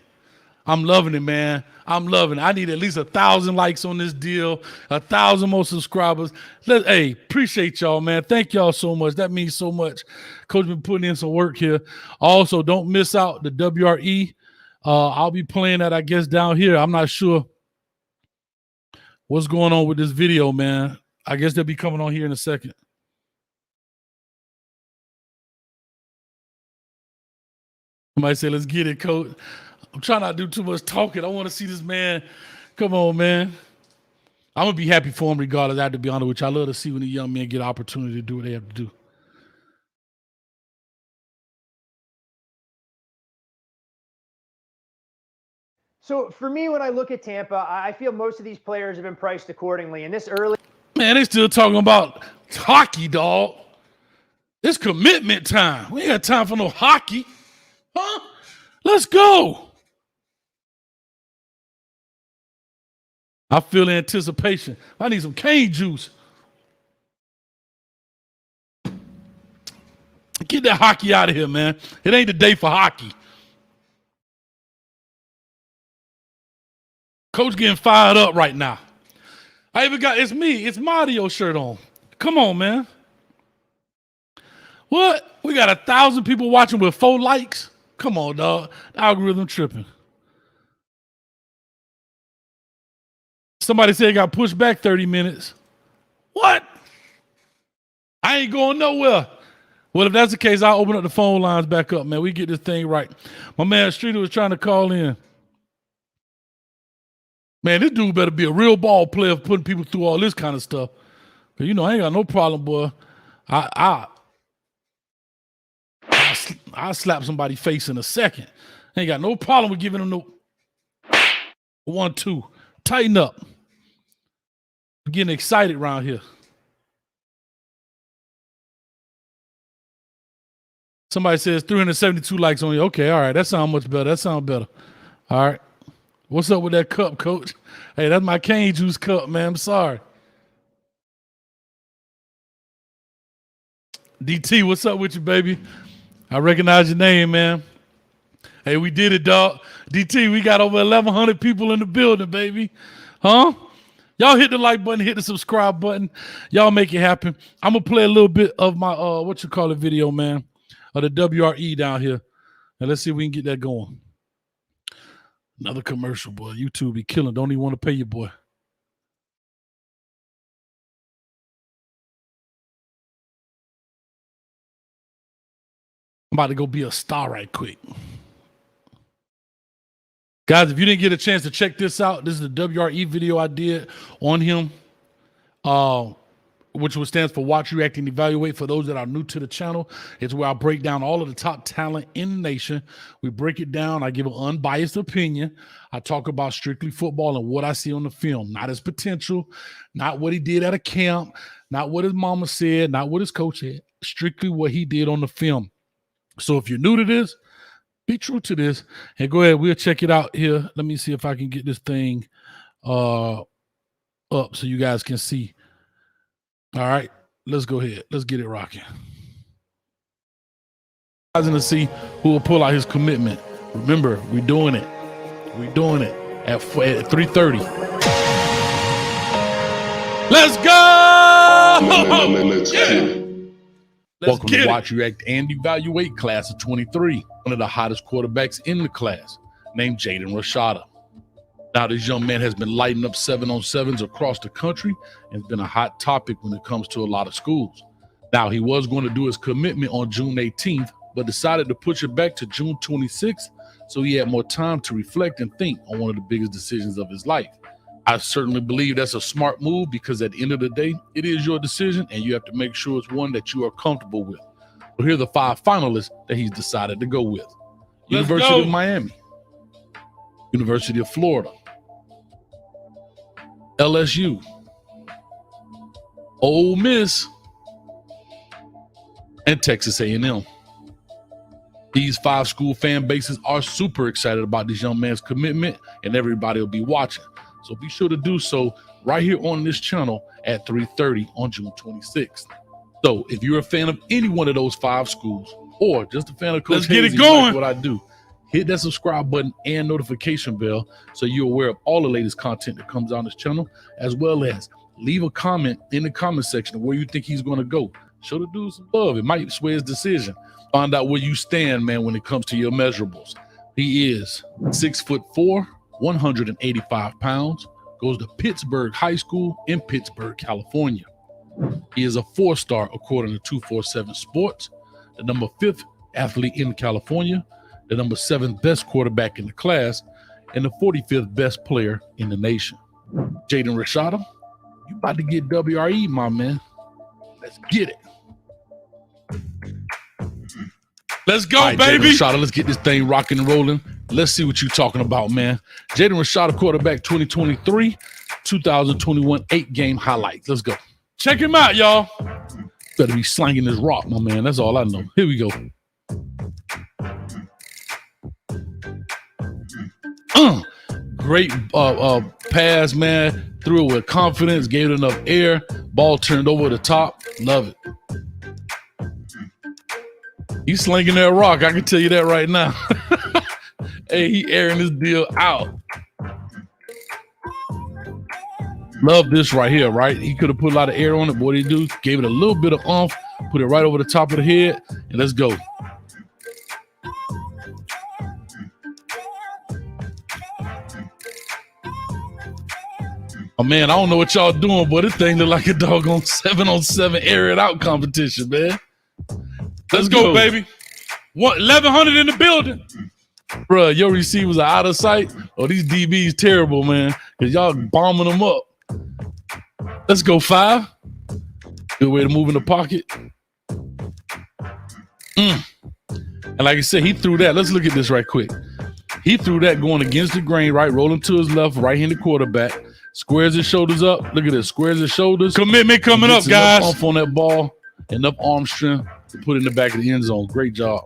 I'm loving it, man. I'm loving it. I need at least 1,000 likes on this deal, 1,000 more subscribers. Hey, appreciate y'all, man. Thank y'all so much. That means so much. Coach been putting in some work here. Also, don't miss out the WRE. I'll be playing that, I guess, down here. I'm not sure what's going on with this video, man. I guess they'll be coming on here in a second. Somebody say, let's get it, Coach. I'm trying not to do too much talking. I want to see this man. Come on, man. I'm going to be happy for him regardless, I have to be honest with you. I love to see when the young men get an opportunity to do what they have to do. So for me, when I look at Tampa, I feel most of these players have been priced accordingly. And this early. Man, they still talking about hockey, dog. It's commitment time. We ain't got time for no hockey. Huh? Let's go. I feel the anticipation. I need some cane juice. Get that hockey out of here, man. It ain't the day for hockey. Coach getting fired up right now. I even got, it's me. It's Mario shirt on. Come on, man. What? We got 1,000 people watching with 4 likes? Come on, dog. The algorithm tripping. Somebody said it got pushed back 30 minutes. What? I ain't going nowhere. Well, if that's the case, I'll open up the phone lines back up, man. We get this thing right. My man Streeter was trying to call in. Man, this dude better be a real ball player for putting people through all this kind of stuff. But, you know, I ain't got no problem, boy. I'll slap somebody's face in a second. I ain't got no problem with giving them no 1-2. Tighten up. I'm getting excited around here. Somebody says 372 likes on you. Okay, all right. That sounds much better. That sounds better. All right. What's up with that cup, Coach? Hey, that's my cane juice cup, man. I'm sorry. DT, what's up with you, baby? I recognize your name, man. Hey, we did it, dog. DT, we got over 1,100 people in the building, baby. Huh? Y'all hit the like button, hit the subscribe button. Y'all make it happen. I'm going to play a little bit of my, video, man, of the WRE down here. And let's see if we can get that going. Another commercial, boy. YouTube be killing. Don't even want to pay you, boy. I'm about to go be a star right quick. Guys, if you didn't get a chance to check this out, this is the WRE video I did on him, which stands for Watch, React, and Evaluate. For those that are new to the channel, it's where I break down all of the top talent in the nation. We break it down. I give an unbiased opinion. I talk about strictly football and what I see on the film, not his potential, not what he did at a camp, not what his mama said, not what his coach said, strictly what he did on the film. So if you're new to this, be true to this and go ahead. We'll check it out here. Let me see if I can get this thing up so you guys can see. All right, let's go ahead. Let's get it rocking. Guys, to see who will pull out his commitment. Remember, we're doing it. We're doing it at 3:30. Let's go! Let's go! Welcome to Watch, React, and Evaluate class of 23. One of the hottest quarterbacks in the class, named Jaden Rashada. Now, this young man has been lighting up 7-on-7s across the country and has been a hot topic when it comes to a lot of schools. Now, he was going to do his commitment on June 18th, but decided to push it back to June 26th so he had more time to reflect and think on one of the biggest decisions of his life. I certainly believe that's a smart move because at the end of the day, it is your decision and you have to make sure it's one that you are comfortable with. So here are the 5 finalists that he's decided to go with. University of Miami, University of Florida, LSU, Ole Miss, and Texas A&M. These 5 school fan bases are super excited about this young man's commitment and everybody will be watching. So be sure to do so right here on this channel at 3:30 on June 26th. So if you're a fan of any one of those 5 schools or just a fan of Coach Let's get Hayes, it going. like what I do, hit that subscribe button and notification bell so you're aware of all the latest content that comes on this channel, as well as leave a comment in the comment section of where you think he's going to go. Show the dude some love. It might sway his decision. Find out where you stand, man, when it comes to your measurables. He is 6'4", 185 pounds, goes to Pittsburgh High School in Pittsburgh, California. He is a 4-star according to 247 Sports, the number 5th athlete in California, the number 7th best quarterback in the class, and the 45th best player in the nation. Jaden Rashada, you about to get WRE, my man. Let's get it. Let's go, right, baby. Jaden Rashada, let's get this thing rocking and rolling. Let's see what you're talking about, man. Jaden Rashada, quarterback 2023, 2021 8-game highlights. Let's go. Check him out, y'all. Better be slanging this rock, my man. That's all I know. Here we go. Great pass, man. Threw it with confidence, gave it enough air. Ball turned over the top. Love it. He's slinging that rock. I can tell you that right now. Hey, he airing this deal out. Love this right here, right? He could have put a lot of air on it. What he do? Gave it a little bit of oomph, put it right over the top of the head, and let's go. Oh man, I don't know what y'all doing, but this thing look like a doggone 7-on-7 air it out competition, man. Let's go, baby. 1,100 in the building. Bruh, your receivers are out of sight. Oh, these DBs terrible, man, because y'all bombing them up. Let's go, 5. Good way to move in the pocket. And like I said, he threw that. Let's look at this right quick. He threw that going against the grain, right? Rolling to his left, right-handed quarterback. Squares his shoulders up. Look at this. Squares his shoulders. Commitment coming up, guys. Enough on that ball. Enough arm strength to put in the back of the end zone. Great job.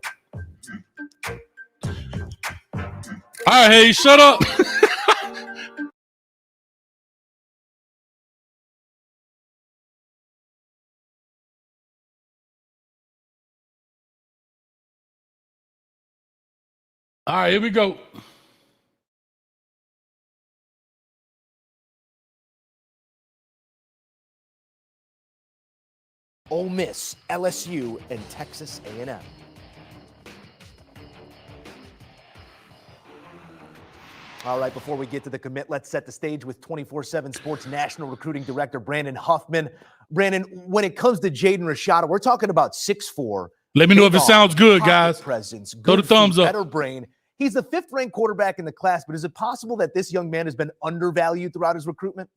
All right, hey, shut up. All right, here we go. Ole Miss, LSU, and Texas A&M. All right, before we get to the commit, let's set the stage with 24/7 Sports National Recruiting Director Brandon Huffman. Brandon, when it comes to Jaden Rashada, we're talking about 6'4". Let me know if it sounds good, guys. Presence, Throw the thumbs up. Better brain. He's the 5th-ranked quarterback in the class, but is it possible that this young man has been undervalued throughout his recruitment?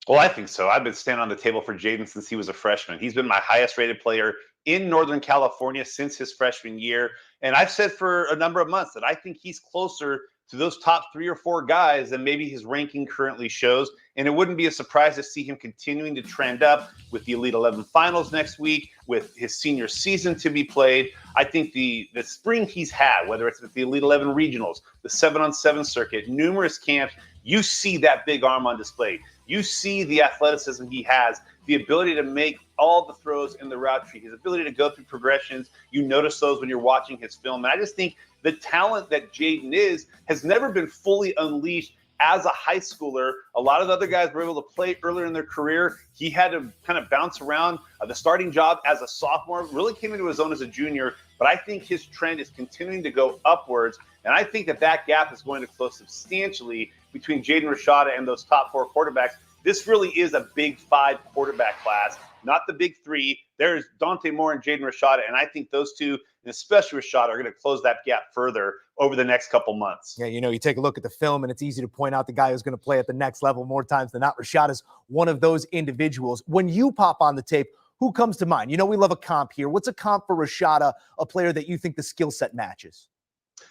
Well, I think so. I've been standing on the table for Jaden since he was a freshman. He's been my highest-rated player in Northern California since his freshman year. And I've said for a number of months that I think he's closer to those top 3 or 4 guys than maybe his ranking currently shows. And it wouldn't be a surprise to see him continuing to trend up with the Elite 11 finals next week, with his senior season to be played. I think the spring he's had, whether it's with the Elite 11 regionals, the 7-on-7 circuit, numerous camps, you see that big arm on display. You see the athleticism he has, the ability to make all the throws in the route tree, his ability to go through progressions. You notice those when you're watching his film. And I just think the talent that Jaden has never been fully unleashed as a high schooler. A lot of the other guys were able to play earlier in their career. He had to kind of bounce around. The starting job as a sophomore really came into his own as a junior. But I think his trend is continuing to go upwards. And I think that gap is going to close substantially between Jaden Rashada and those top 4 quarterbacks. This really is a big 5 quarterback class, not the big 3. There's Dante Moore and Jaden Rashada, and I think those two, and especially Rashada, are going to close that gap further over the next couple months. Yeah, you take a look at the film, and it's easy to point out the guy who's going to play at the next level more times than not. Rashada's one of those individuals. When you pop on the tape, who comes to mind? We love a comp here. What's a comp for Rashada, a player that you think the skill set matches?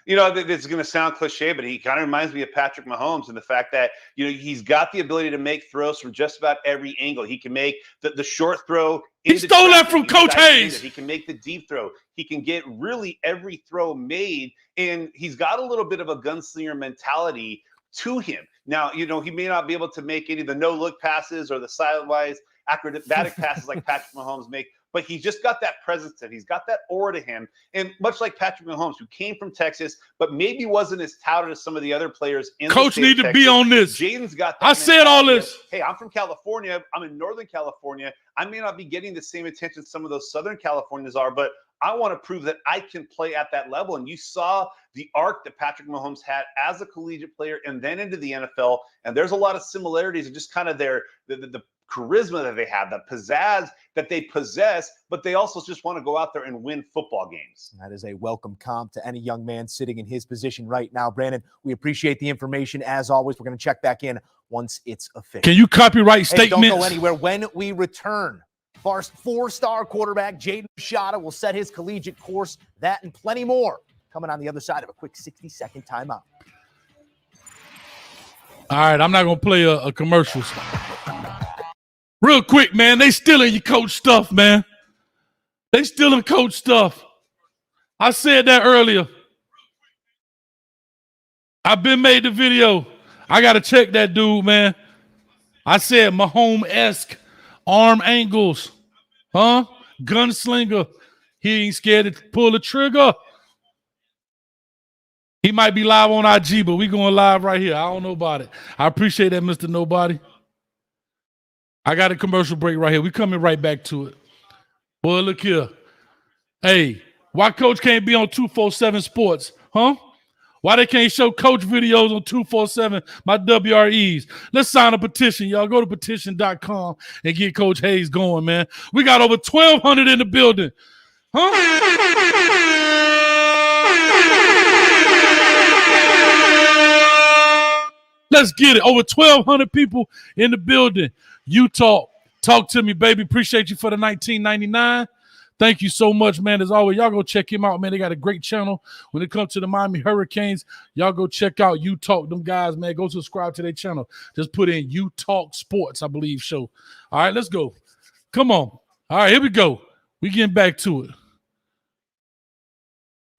This is going to sound cliche, but he kind of reminds me of Patrick Mahomes in the fact that, he's got the ability to make throws from just about every angle. He can make the short throw. He stole that from Coach Hayes. He can make the deep throw. He can get really every throw made, and he's got a little bit of a gunslinger mentality to him. Now, he may not be able to make any of the no-look passes or the sidewise acrobatic passes like Patrick Mahomes make, but he's just got that presence and he's got that aura to him. And much like Patrick Mahomes, who came from Texas, but maybe wasn't as touted as some of the other players in Coach the state need of to Texas. be on this. Jaden's got that. I said all this. Hey, I'm from California. I'm in Northern California. I may not be getting the same attention some of those Southern Californians are, but I want to prove that I can play at that level. And you saw the arc that Patrick Mahomes had as a collegiate player and then into the NFL. And there's a lot of similarities of just kind of the charisma that they have, the pizzazz that they possess, but they also just want to go out there and win football games. That is a welcome comp to any young man sitting in his position right now. Brandon, we appreciate the information. As always, we're going to check back in once it's official. Can you copyright statements? Don't go anywhere. When we return, 4-star quarterback Jaden Rashada will set his collegiate course. That and plenty more coming on the other side of a quick 60-second timeout. All right, I'm not going to play a commercial. Real quick, man, they stealing your coach stuff, man. They stealing coach stuff. I said that earlier. I've been made the video. I got to check that dude, man. I said Mahomes-esque arm angles. Gunslinger. He ain't scared to pull the trigger. He might be live on IG, but we going live right here. I don't know about it. I appreciate that, Mr. Nobody. I got a commercial break right here. We coming right back to it. Boy, look here. Hey, why Coach can't be on 247 Sports? Huh? Why they can't show Coach videos on 247, my WREs? Let's sign a petition, y'all. Go to petition.com and get Coach Hayes going, man. We got over 1,200 in the building. Huh? Let's get it. Over 1,200 people in the building. You talk to me, baby. Appreciate you for the $19.99. Thank you so much, man. As always, y'all go check him out, man. They got a great channel when it comes to the Miami Hurricanes. Y'all go check out You Talk, them guys, man. Go subscribe to their channel. Just put in You Talk Sports, I believe, show. All right, let's go. Come on. All right, here we go. We getting back to it.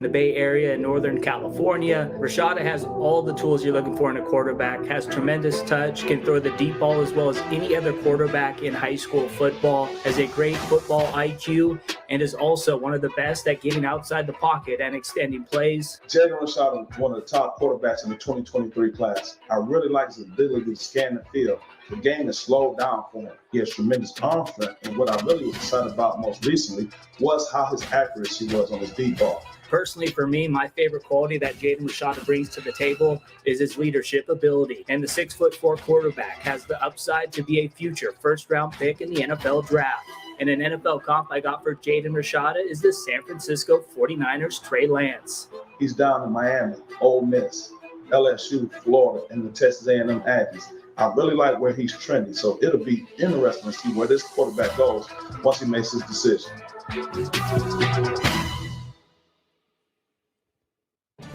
The Bay Area in Northern California. Rashada has all the tools you're looking for in a quarterback, has tremendous touch, can throw the deep ball as well as any other quarterback in high school football, has a great football IQ, and is also one of the best at getting outside the pocket and extending plays. Jaden Rashada is one of the top quarterbacks in the 2023 class. I really like his ability to scan the field. The game is slowed down for him. He has tremendous arm strength, and what I really was excited about most recently was how his accuracy was on the deep ball. Personally, for me, my favorite quality that Jaden Rashada brings to the table is his leadership ability. And the 6'4" quarterback has the upside to be a future first-round pick in the NFL draft. And an NFL comp I got for Jaden Rashada is the San Francisco 49ers' Trey Lance. He's down in Miami, Ole Miss, LSU, Florida, and the Texas A&M Aggies. I really like where he's trending, so it'll be interesting to see where this quarterback goes once he makes his decision.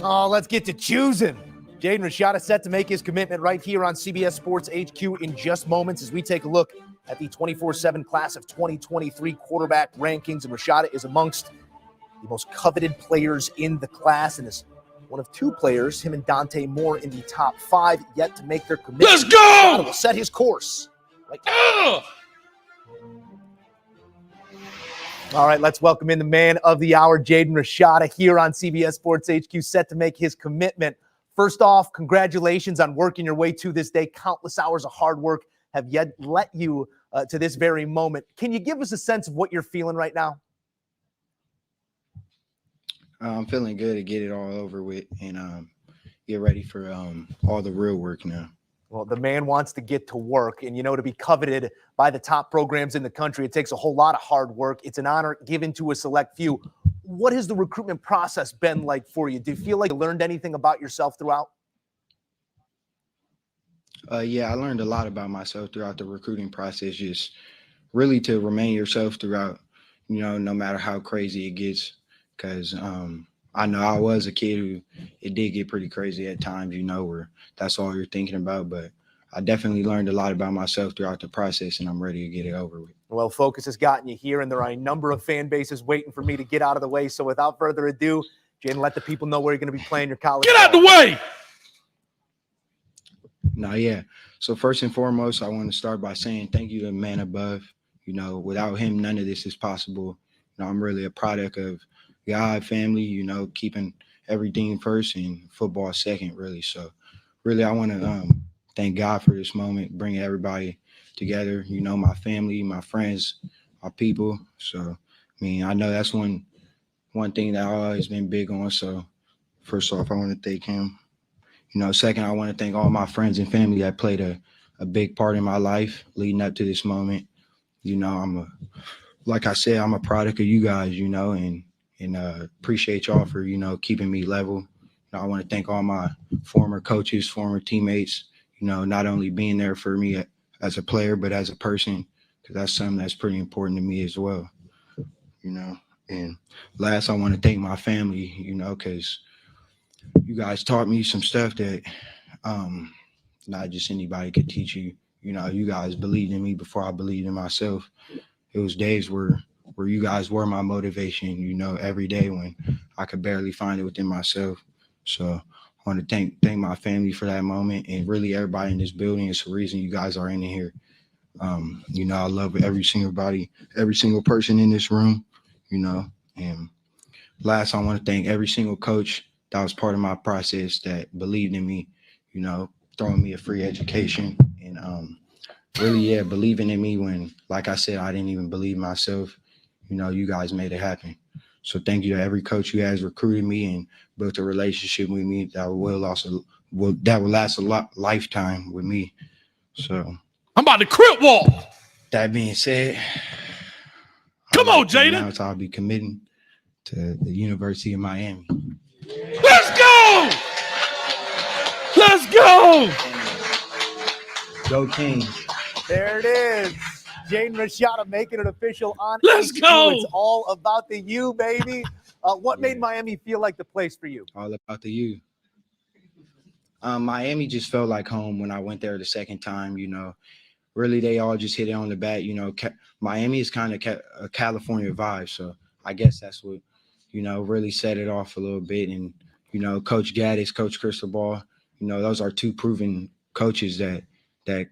Oh, let's get to choosing. Jaden Rashada set to make his commitment right here on CBS Sports HQ in just moments as we take a look at the 24/7 class of 2023 quarterback rankings. And Rashada is amongst the most coveted players in the class and is one of two players, him and Dante Moore, in the top 5 yet to make their commitment. Let's go! Rashada will set his course. All right, let's welcome in the man of the hour, Jaden Rashada, here on CBS Sports HQ, set to make his commitment. First off, congratulations on working your way to this day. Countless hours of hard work have yet led you to this very moment. Can you give us a sense of what you're feeling right now? I'm feeling good to get it all over with and get ready for all the real work now. Well, the man wants to get to work, and, you know, to be coveted by the top programs in the country, it takes a whole lot of hard work. It's an honor given to a select few. What has the recruitment process been like for you? Do you feel like you learned anything about yourself throughout? Yeah, I learned a lot about myself throughout the recruiting process, just really to remain yourself throughout, you know, no matter how crazy it gets, because I know I was a kid who it did get pretty crazy at times, you know, where that's all you're thinking about. But I definitely learned a lot about myself throughout the process, and I'm ready to get it over with. Well, focus has gotten you here, and there are a number of fan bases waiting for me to get out of the way. So without further ado, Jaden, let the people know where you're going to be playing your college. Get out the way! No, yeah. So first and foremost, I want to start by saying thank you to the man above. You know, without him, none of this is possible. You know, I'm really a product of God, family, you know, keeping everything first and football second, really. So really, I want to thank God for this moment, bringing everybody together, you know, my family, my friends, my people. So, I mean, I know that's one thing that I've always been big on. So first off, I want to thank him. You know, second, I want to thank all my friends and family that played a big part in my life leading up to this moment. You know, like I said, I'm a product of you guys, you know, and appreciate y'all for, you know, keeping me level. You know, I want to thank all my former coaches, former teammates, you know, not only being there for me as a player, but as a person, because that's something that's pretty important to me as well, you know. And last, I want to thank my family, you know, because you guys taught me some stuff that not just anybody could teach you. You know, you guys believed in me before I believed in myself. It was days where you guys were my motivation, you know, every day when I could barely find it within myself. So I want to thank my family for that moment, and really everybody in this building. It's the reason you guys are in here. You know, I love every single person in this room, you know, And last, I want to thank every single coach that was part of my process that believed in me, you know, throwing me a free education and really, believing in me when, like I said, I didn't even believe myself. You know, you guys made it happen. So thank you to every coach who has recruited me and built a relationship with me that will last a lifetime with me. So I'm about to crip walk. That being said, Come on, Jaden. Now I'll be committing to the University of Miami. Let's go! Let's go! Go Kings. There it is. Jaden Rashada making it official on Let's HQ. go. It's all about the U, baby. What made Miami feel like the place for you? All about the U. Miami just felt like home when I went there the second time, you know. Really, they all just hit it on the bat. You know, Miami is kind of a California vibe. So I guess that's what, you know, really set it off a little bit. And, you know, Coach Gaddis, Coach Cristobal, you know, those are two proven coaches that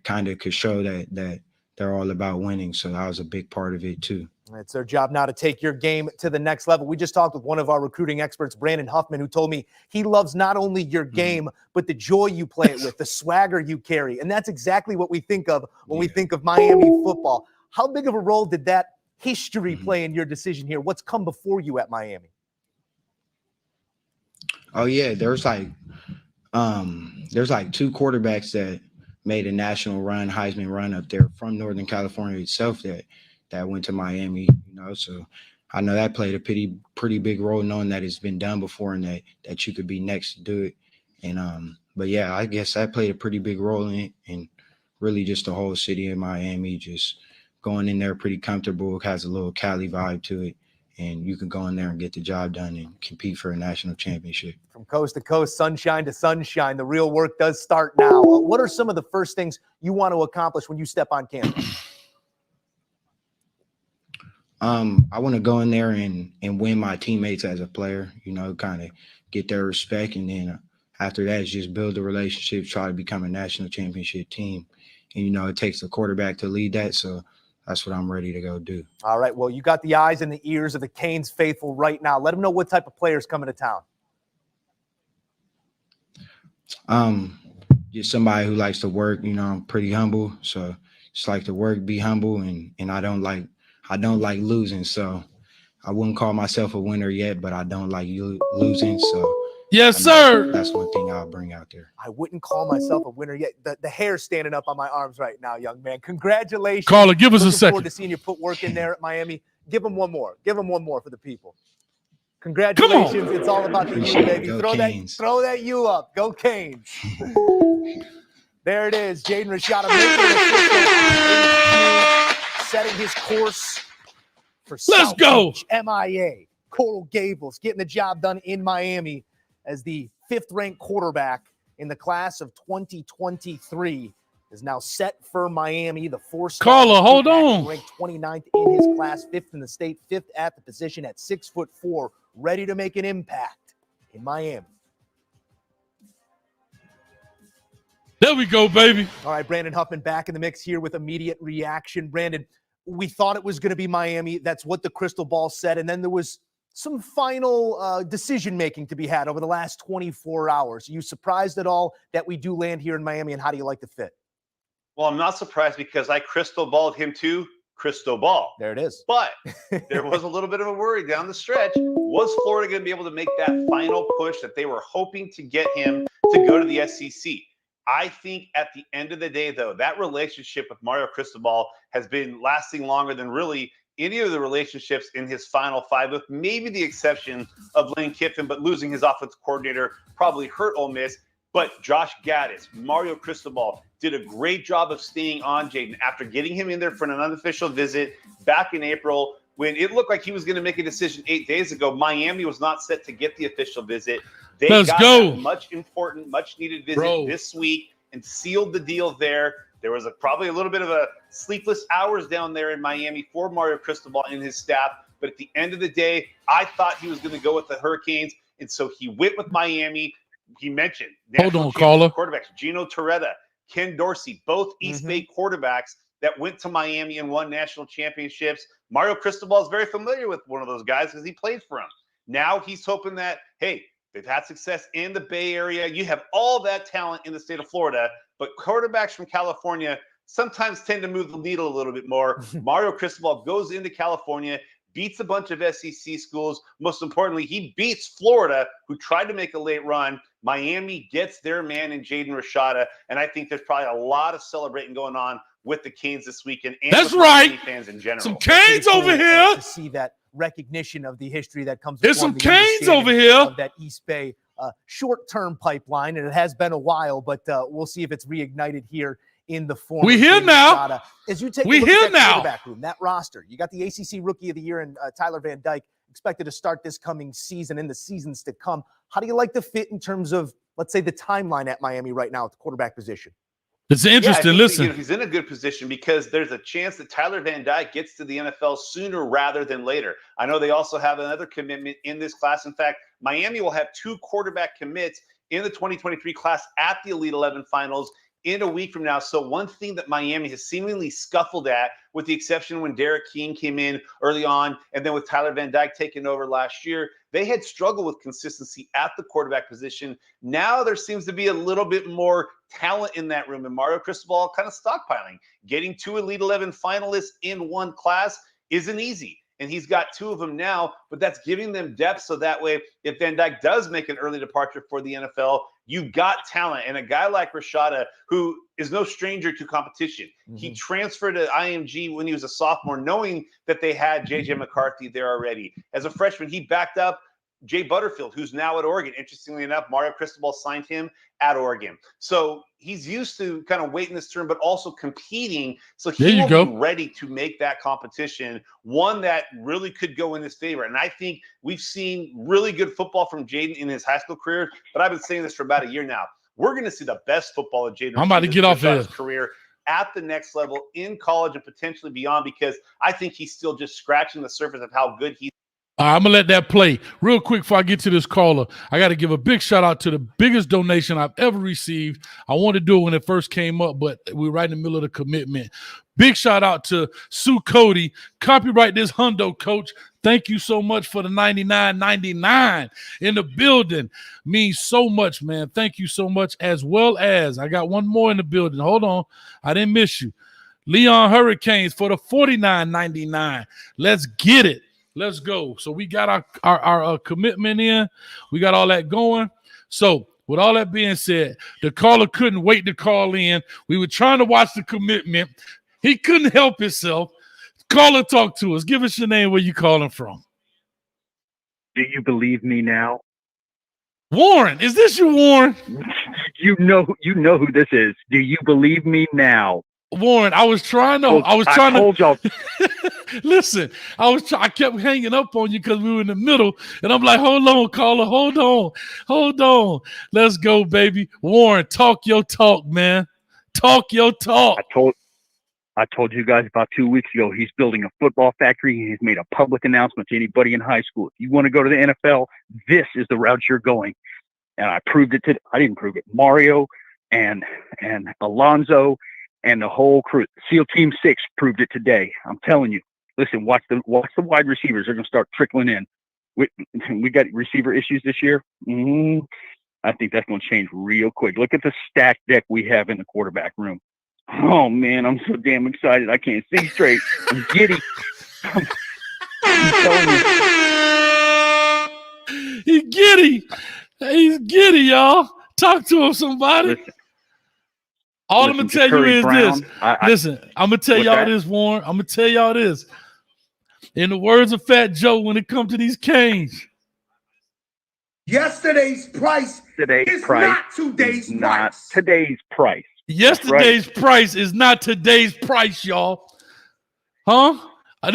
kind of could show that they're all about winning. So that was a big part of it, too. It's their job now to take your game to the next level. We just talked with one of our recruiting experts, Brandon Huffman, who told me he loves not only your game, but the joy you play it with, the swagger you carry. And that's exactly what we think of when we think of Miami football. How big of a role did that history play in your decision here? What's come before you at Miami? Oh, yeah. There's like two quarterbacks that made a national run, Heisman run up there from Northern California itself that went to Miami, you know. So I know that played a pretty big role, knowing that it's been done before and that you could be next to do it. And but yeah, I guess that played a pretty big role in it, and really just the whole city of Miami just going in there pretty comfortable, has a little Cali vibe to it, and you can go in there and get the job done and compete for a national championship. From coast to coast, sunshine to sunshine, the real work does start now. What are some of the first things you want to accomplish when you step on campus? I want to go in there and win my teammates as a player, you know, kind of get their respect. And then after that, is just build a relationship, try to become a national championship team. And, you know, it takes a quarterback to lead that. So that's what I'm ready to go do. All right. Well, you got the eyes and the ears of the Canes faithful right now. Let them know what type of players coming to town. Just somebody who likes to work. You know, I'm pretty humble. So just like to work, be humble. And I don't like losing. So I wouldn't call myself a winner yet, but I don't like losing. So yes, sir. That's one thing I'll bring out there. I wouldn't call myself a winner yet. The hair's standing up on my arms right now, young man. Congratulations. Carla, give us a Looking second. forward to seeing you put work in there at Miami. Give them one more. Give them one more for the people. Congratulations. It's all about the U, baby. Throw that U up. Go Canes. There it is. Jaden Rashada setting his course for Let's go. Beach, MIA, Coral Gables, getting the job done in Miami as the 5th-ranked quarterback in the class of 2023 is now set for Miami. The 4-star Carla, hold on. Ranked 29th in his class, 5th in the state, 5th at the position at 6'4", ready to make an impact in Miami. There we go, baby. All right, Brandon Huffman back in the mix here with immediate reaction. Brandon, we thought it was going to be Miami. That's what the crystal ball said. And then there was some final decision-making to be had over the last 24 hours. Are you surprised at all that we do land here in Miami, and how do you like the fit? Well, I'm not surprised because I crystal balled him too. Crystal ball. There it is. But there was a little bit of a worry down the stretch. Was Florida going to be able to make that final push that they were hoping to get him to go to the SEC? I think at the end of the day, though, that relationship with Mario Cristobal has been lasting longer than really any of the relationships in his final 5, with maybe the exception of Lane Kiffin, but losing his offensive coordinator probably hurt Ole Miss. But Josh Gaddis, Mario Cristobal did a great job of staying on Jaden after getting him in there for an unofficial visit back in April when it looked like he was going to make a decision 8 days ago. Miami was not set to get the official visit. They got that much important, much needed visit this week and sealed the deal there. There was probably a little bit of a sleepless hours down there in Miami for Mario Cristobal and his staff. But at the end of the day, I thought he was going to go with the Hurricanes. And so he went with Miami. He mentioned quarterbacks, Gino Torretta, Ken Dorsey, both East Bay quarterbacks that went to Miami and won national championships. Mario Cristobal is very familiar with one of those guys because he played for him. Now he's hoping that, hey, they've had success in the Bay Area. You have all that talent in the state of Florida, but quarterbacks from California sometimes tend to move the needle a little bit more. Mario Cristobal goes into California, beats a bunch of SEC schools. Most importantly, he beats Florida, who tried to make a late run. Miami gets their man in Jaden Rashada, and I think there's probably a lot of celebrating going on with the Canes this weekend. And that's with right. Miami fans in general. Some Canes over here. To see that recognition of the history that comes. There's some Canes over here. Of that East Bay short-term pipeline, and it has been a while, but we'll see if it's reignited here in the form. We here now. As you take we a look here at that now. quarterback room, that roster, you got the ACC Rookie of the Year and Tyler Van Dyke expected to start this coming season and the seasons to come. How do you like the fit in terms of, let's say, the timeline at Miami right now at the quarterback position? It's interesting. Listen, he's in a good position because there's a chance that Tyler Van Dyke gets to the NFL sooner rather than later. I know they also have another commitment in this class. In fact, Miami will have 2 quarterback commits in the 2023 class at the Elite 11 finals in a week from now. So one thing that Miami has seemingly scuffled at, with the exception when Derek King came in early on, and then with Tyler Van Dyke taking over last year, they had struggled with consistency at the quarterback position. Now there seems to be a little bit more talent in that room, and Mario Cristobal kind of stockpiling. Getting 2 Elite 11 finalists in one class isn't easy. And he's got 2 of them now, but that's giving them depth. So that way, if Van Dyke does make an early departure for the NFL, you've got talent. And a guy like Rashada, who is no stranger to competition, he transferred to IMG when he was a sophomore, knowing that they had J.J. McCarthy there already. As a freshman, he backed up Jay Butterfield, who's now at Oregon. Interestingly enough, Mario Cristobal signed him at Oregon. So he's used to kind of waiting this turn, but also competing. So he will be ready to make that competition one that really could go in his favor. And I think we've seen really good football from Jaden in his high school career, but I've been saying this for about a year now. We're going to see the best football of Jaden. I'm about to get off his career at the next level in college and potentially beyond, because I think he's still just scratching the surface of how good he's. I'm going to let that play. Real quick before I get to this caller, I got to give a big shout out to the biggest donation I've ever received. I wanted to do it when it first came up, but we're right in the middle of the commitment. Big shout out to Sue Cody. Copyright this hundo, coach. Thank you so much for the $99.99 in the building. Means so much, man. Thank you so much. As well as I got one more in the building. Hold on. I didn't miss you. Leon Hurricanes for the $49.99. Let's get it. Let's go. So we got our commitment in. We got all that going. So with all that being said, the caller couldn't wait to call in. We were trying to watch the commitment. He couldn't help himself. Caller, talk to us. Give us your name, where you calling from. Do you believe me now? Warren, is this you, Warren? You know who this is. Do you believe me now? Warren, I was trying to. I told y'all. Listen, I kept hanging up on you because we were in the middle, and I'm like, hold on, caller, hold on. Let's go, baby. Warren, talk your talk, man. Talk your talk. I told you guys about 2 weeks ago, he's building a football factory. He's made a public announcement to anybody in high school. If you want to go to the NFL, this is the route you're going. And I proved it I didn't prove it. Mario and Alonzo and the whole crew. SEAL Team 6 proved it today. I'm telling you. Listen, watch the wide receivers. They're going to start trickling in. We got receiver issues this year. I think that's going to change real quick. Look at the stacked deck we have in the quarterback room. Oh, man, I'm so damn excited. I can't see straight. I'm giddy. I'm telling you. He's giddy. He's giddy, y'all. Talk to him, somebody. Listen, All I'm going to tell you is Brown, this. Listen, I'm going to tell y'all this, Warren. I'm going to tell y'all this. In the words of Fat Joe, when it comes to these Canes, yesterday's price is not today's price. Today's price. Yesterday's price is not today's price, y'all. Huh? I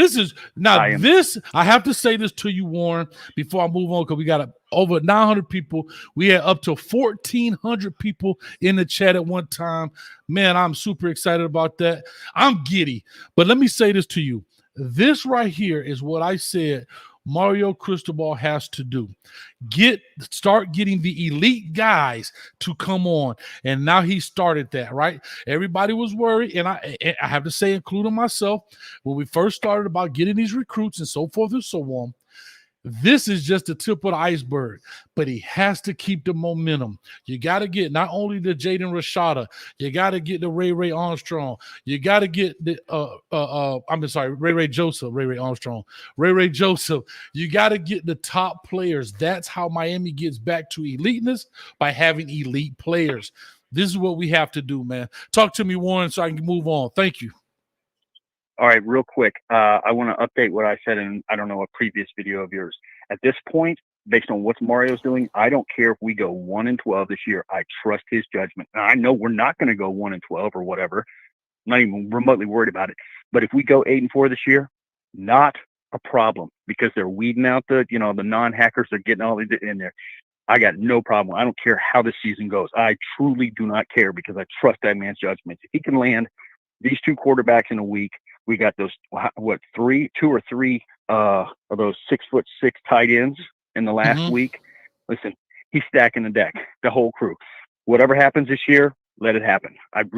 have to say this to you, Warren, before I move on, because we got over 900 people. We had up to 1,400 people in the chat at one time. Man, I'm super excited about that. I'm giddy. But let me say this to you. This right here is what I said Mario Cristobal has to do. Start getting the elite guys to come on. And now he started that, right? Everybody was worried, and I have to say, including myself, when we first started about getting these recruits and so forth and so on. This is just the tip of the iceberg, but he has to keep the momentum. You got to get not only the Jaden Rashada, you got to get the Ray Armstrong. You got to get the Ray Joseph. You got to get the top players. That's how Miami gets back to eliteness, by having elite players. This is what we have to do, man. Talk to me, Warren, so I can move on. Thank you. All right, real quick. I want to update what I said in, I don't know, a previous video of yours. At this point, based on what Mario's doing, I don't care if we go 1-12 this year. I trust his judgment. Now, I know we're not going to go 1-12 or whatever. I'm not even remotely worried about it. But if we go 8-4 this year, not a problem, because they're weeding out the non-hackers. They're getting all in there. I got no problem. I don't care how the season goes. I truly do not care, because I trust that man's judgment. If he can land these 2 quarterbacks in a week, we got those, two or three of those 6'6" tight ends in the last week. Listen, he's stacking the deck, the whole crew. Whatever happens this year, let it happen. I'm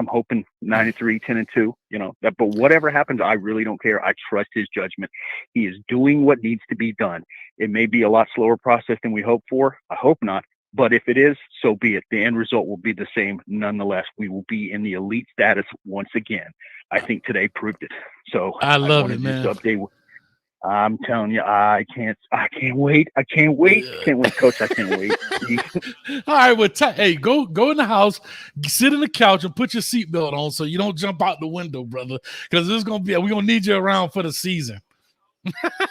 hoping 9-3, 10-2, but whatever happens, I really don't care. I trust his judgment. He is doing what needs to be done. It may be a lot slower process than we hope for. I hope not. But if it is, so be it. The end result will be the same. Nonetheless, we will be in the elite status once again. I think today proved it. So I love it, man. I'm telling you, I can't wait. I can't wait. Coach. I can't wait. All right, well, hey, go in the house, sit in the couch, and put your seatbelt on so you don't jump out the window, brother. Because we're gonna need you around for the season.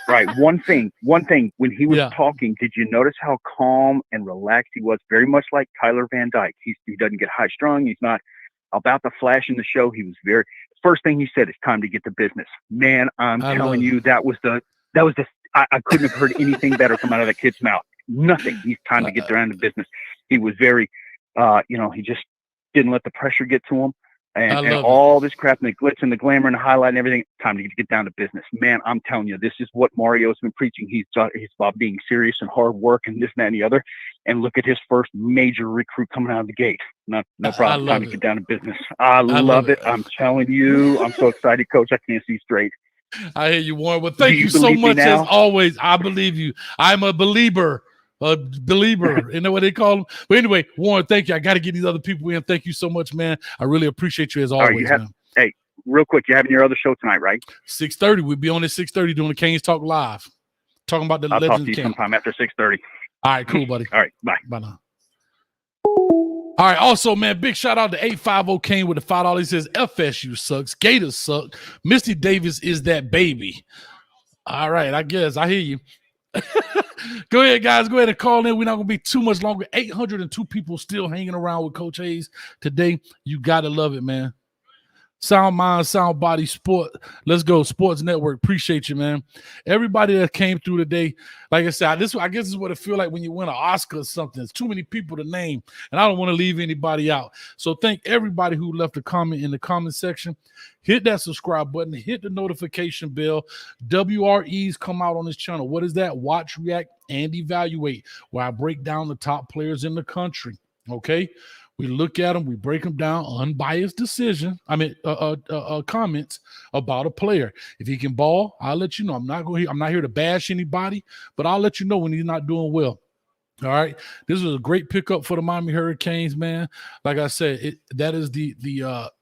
Right. One thing. When he was talking, did you notice how calm and relaxed he was? Very much like Tyler Van Dyke. He doesn't get high strung. He's not about the flash in the show. He was first thing he said is time to get to business. Man, I'm telling you, that was I couldn't have heard anything better come out of that kid's mouth. Nothing. He's time to get down to business. He was very, he just didn't let the pressure get to him. And all this crap and the glitz and the glamour and the highlight and everything, time to get down to business. Man, I'm telling you, this is what Mario's been preaching. He's about being serious and hard work and this and that and the other. And look at his first major recruit coming out of the gate. No problem. Time to get down to business. I love it. I'm telling you, I'm so excited, Coach. I can't see straight. I hear you, Warren. Well, thank you so much as always. I believe you. I'm a believer. You know what they call them? But anyway, Warren, thank you. I got to get these other people in. Thank you so much, man. I really appreciate you as always, man. Hey, real quick, you're having your other show tonight, right? 6:30. We'll be on at 6:30 doing the Canes Talk Live. Talking about the I'll Legends talk to you camp. sometime after 6:30. All right, cool, buddy. All right, bye. Bye now. All right, also, man, big shout out to 850 Kane with the $5. He says, FSU sucks. Gators suck. Misty Davis is that baby. All right, I guess. I hear you. Go ahead, guys. Go ahead and call in. We're not going to be too much longer. 802 people still hanging around with Coach Hayes today. You got to love it, man. Sound Mind, Sound Body, Sport. Let's go. Sports Network. Appreciate you, man. Everybody that came through today, like I said, I guess this is what it feels like when you win an Oscar or something. It's too many people to name, and I don't want to leave anybody out. So thank everybody who left a comment in the comment section. Hit that subscribe button. Hit the notification bell. WREs come out on this channel. What is that? Watch, React, and Evaluate, where I break down the top players in the country. Okay? We look at them, we break them down, unbiased decision. Comments about a player. If he can ball, I'll let you know. I'm not here to bash anybody, but I'll let you know when he's not doing well. All right. This was a great pickup for the Miami Hurricanes, man. Like I said, that is the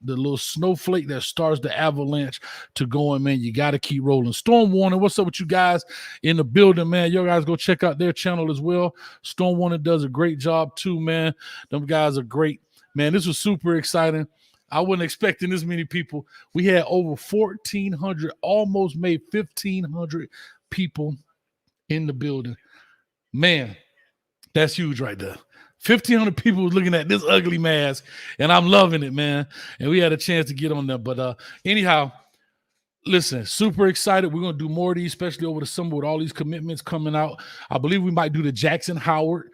little snowflake that starts the avalanche to going, man. You got to keep rolling. Storm Warning, what's up with you guys in the building, man? You guys go check out their channel as well. Storm Warning does a great job too, man. Them guys are great. Man, this was super exciting. I wasn't expecting this many people. We had over 1,400, almost made 1,500 people in the building. Man, that's huge right there. 1,500 people was looking at this ugly mask, and I'm loving it, man. And we had a chance to get on there. But anyhow, Listen, super excited. We're going to do more of these, especially over the summer with all these commitments coming out. I believe we might do the Jackson Howard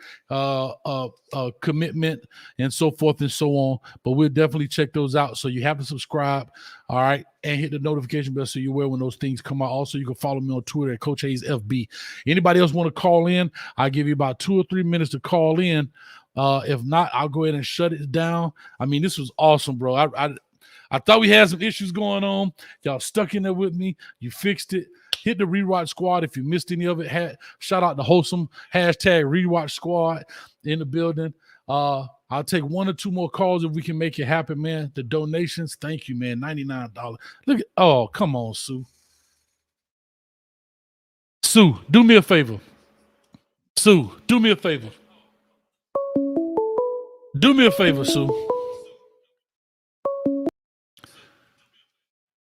commitment and so forth and so on. But we'll definitely check those out. So you have to subscribe, all right, and hit the notification bell so you're aware when those things come out. Also, you can follow me on Twitter at Coach Hayes FB. Anybody else want to call in? I'll give you about 2 or 3 minutes to call in. If not, I'll go ahead and shut it down. I mean, this was awesome, bro. I thought we had some issues going on. Y'all stuck in there with me. You fixed it. Hit the Rewatch Squad if you missed any of it. Shout out to Wholesome. Hashtag Rewatch Squad in the building. I'll take 1 or 2 more calls if we can make it happen, man. The donations, thank you, man. $99. Look at, oh, come on, Sue. Sue, do me a favor. Sue, do me a favor. Do me a favor, Sue.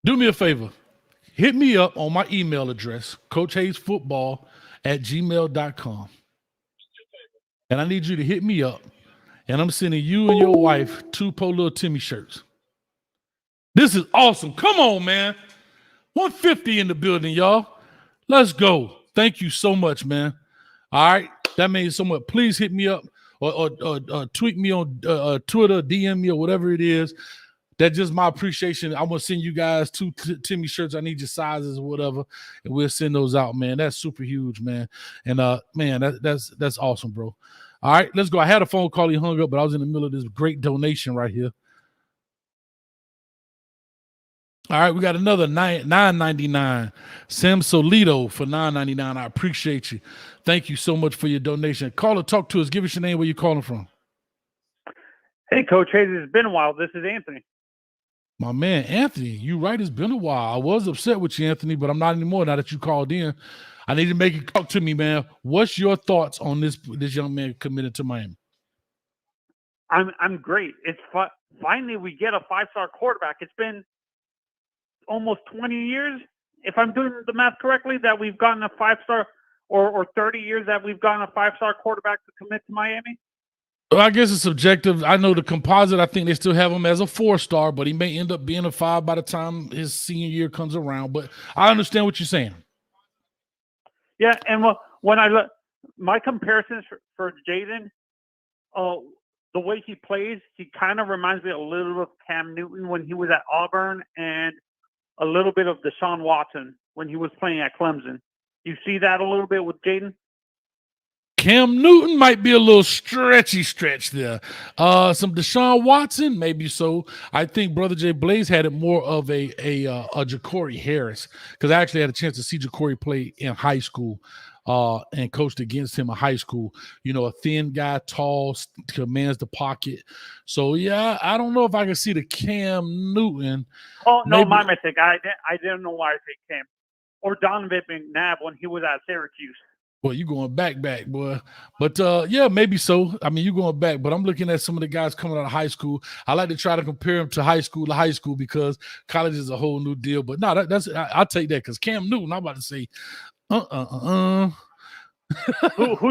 Do me a favor. Hit me up on my email address, coachhayesfootball@gmail.com. And I need you to hit me up. And I'm sending you and your wife 2 Little Timmy shirts. This is awesome. Come on, man. 150 in the building, y'all. Let's go. Thank you so much, man. All right. That means so much. Please hit me up or tweet me on Twitter, DM me or whatever it is. That's just my appreciation. I'm going to send you guys 2 Timmy shirts. I need your sizes or whatever, and we'll send those out, man. That's super huge, man. And, man, that's awesome, bro. All right, let's go. I had a phone call. He hung up, but I was in the middle of this great donation right here. All right, we got another $9.99. Sam Solito for $9.99. I appreciate you. Thank you so much for your donation. Call or talk to us. Give us your name, where you're calling from. Hey, Coach Hayes, it's been a while. This is Anthony. My man, Anthony, you right. It's been a while. I was upset with you, Anthony, but I'm not anymore now that you called in. I need to make you talk to me, man. What's your thoughts on this young man committed to Miami? I'm great. It's finally we get a 5-star quarterback. It's been almost 20 years, if I'm doing the math correctly, that we've gotten a 5-star, or 30 years that we've gotten a 5-star quarterback to commit to Miami. Well, I guess it's subjective. I know the composite, I think they still have him as a 4-star, but he may end up being a 5 by the time his senior year comes around. But I understand what you're saying. Yeah, and when I look, my comparisons for Jaden, the way he plays, he kind of reminds me a little of Cam Newton when he was at Auburn, and a little bit of Deshaun Watson when he was playing at Clemson. You see that a little bit with Jaden? Cam Newton might be a little stretch there. Some Deshaun Watson, maybe so. I think Brother Jay Blaze had it more of a Ja'Cory Harris, because I actually had a chance to see Ja'Cory play in high school and coached against him in high school. You know, a thin guy, tall, commands the pocket. So, yeah, I don't know if I can see the Cam Newton. Oh, no, my mistake. I didn't know why I said Cam. Or Donovan McNabb when he was at Syracuse. Well, you going back, boy. But, yeah, maybe so. I mean, you going back. But I'm looking at some of the guys coming out of high school. I like to try to compare them to high school because college is a whole new deal. But, no, I'll take that because Cam Newton, I'm about to say, Who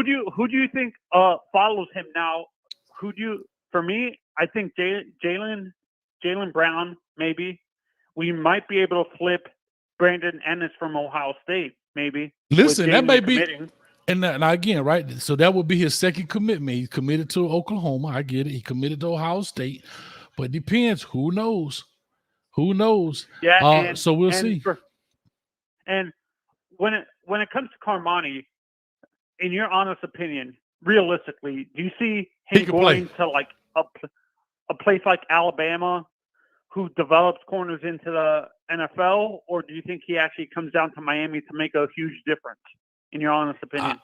do you think follows him now? For me, I think Jalen Brown, maybe. We might be able to flip Brandon Ennis from Ohio State, maybe. Listen, that may be. Committing. And now again, right? So that would be his second commitment. He committed to Oklahoma. I get it. He committed to Ohio State. But it depends. Who knows? Yeah. So we'll see. And when it comes to Carmani, in your honest opinion, realistically, do you see him going to like a place like Alabama, who develops corners into the NFL, or do you think he actually comes down to Miami to make a huge difference? In your honest opinion,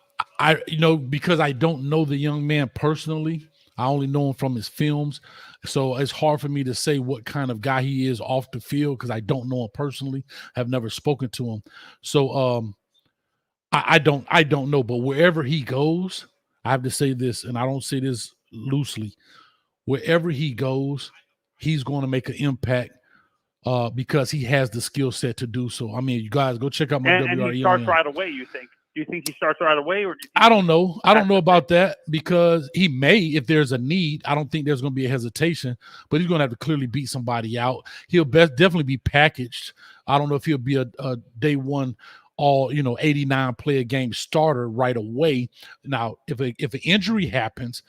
because I don't know the young man personally. I only know him from his films, so it's hard for me to say what kind of guy he is off the field because I don't know him personally. I've never spoken to him, so I don't know. But wherever he goes, I have to say this, and I don't say this loosely. Wherever he goes, he's going to make an impact because he has the skill set to do so. I mean, you guys go check out my WRE. And he starts right away. You think? Do you think he starts right away, or do you think I don't know. I don't know about that because he may, if there's a need. I don't think there's going to be a hesitation, but he's going to have to clearly beat somebody out. He'll definitely be packaged I don't know if he'll be a day one all 89 player game starter right away. Now, if an injury happens,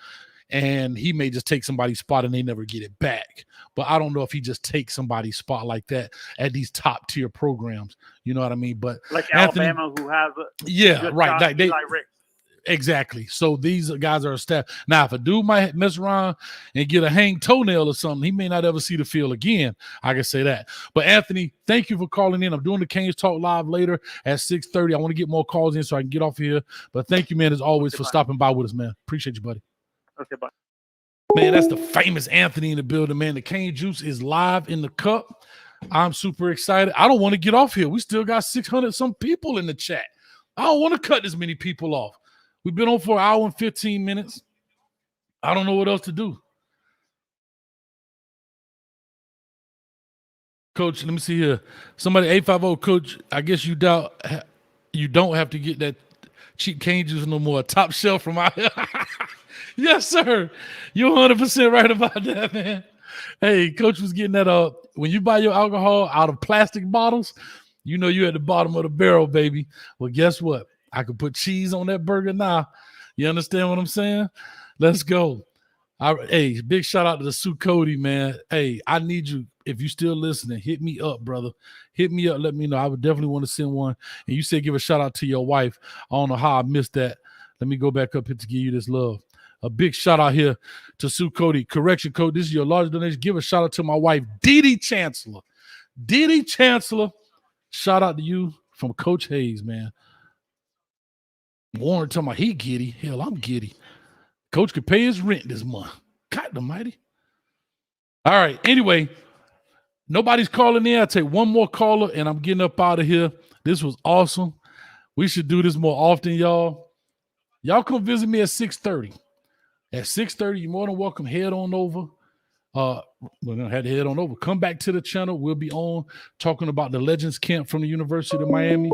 and he may just take somebody's spot and they never get it back. But I don't know if he just takes somebody's spot like that at these top tier programs. You know what I mean? But like Anthony, Alabama, who has a yeah, right. like They, Rick. exactly. So these guys are established. Now, if a dude might mess around and get a hang toenail or something, he may not ever see the field again. I can say that. But Anthony, thank you for calling in. I'm doing the Canes Talk Live later at 6:30. I want to get more calls in so I can get off here. But thank you, man, as always, for stopping by with us, man. Appreciate you, buddy. Okay, bye. Man, that's the famous Anthony in the building, man. The Cane Juice is live in the cup. I'm super excited. I don't want to get off here. We still got 600 some people in the chat. I don't want to cut this many people off. We've been on for an hour and 15 minutes. I don't know what else to do. Coach, let me see here. Somebody 850, Coach, I guess you don't have to get that cheap cane juice no more. Top shelf from out here. Yes, sir. You're 100% right about that, man. Hey, Coach was getting that when you buy your alcohol out of plastic bottles, you're at the bottom of the barrel, baby. Well, guess what? I could put cheese on that burger now. You understand what I'm saying? Let's go. Hey, big shout out to the Sue Cody, man. Hey, I need you. If you still listening, hit me up, brother. Hit me up. Let me know. I would definitely want to send one. And you said give a shout out to your wife. I don't know how I missed that. Let me go back up here to give you this love. A big shout out here to Sue Cody. Correction code. This is your largest donation. Give a shout out to my wife, Dee Chancellor. Dee Chancellor. Shout out to you from Coach Hayes, man. Warren talking about he giddy. Hell, I'm giddy. Coach could pay his rent this month. God almighty. All right. Anyway, nobody's calling in. I'll take one more caller and I'm getting up out of here. This was awesome. We should do this more often, y'all. Y'all come visit me at 6:30. At 6:30, you're more than welcome. Head on over. We're gonna have to head on over. Come back to the channel. We'll be on talking about the Legends Camp from the University of Miami.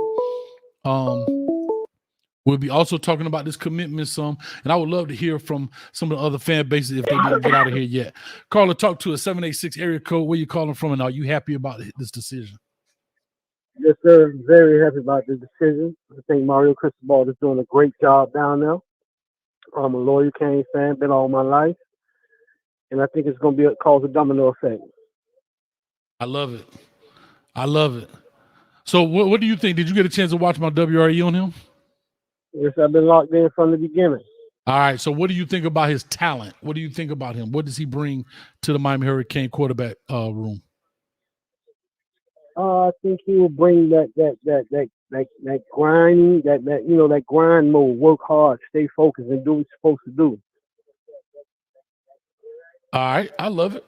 We'll be also talking about this commitment some, and I would love to hear from some of the other fan bases if they didn't get out of here yet. Caller, talk to us, 786 area code. Where you calling from, and are you happy about this decision? Yes, sir. I'm very happy about the decision. I think Mario Cristobal is doing a great job down there. I'm a loyal Canes fan, been all my life, and I think it's going to cause a domino effect. I love it. I love it. So what do you think? Did you get a chance to watch my WRE on him? Yes, I've been locked in from the beginning. All right. So what do you think about his talent? What do you think about him? What does he bring to the Miami Hurricane quarterback room? I think he will bring that grinding, that grind mode, work hard, stay focused, and do what you're supposed to do. All right. I love it.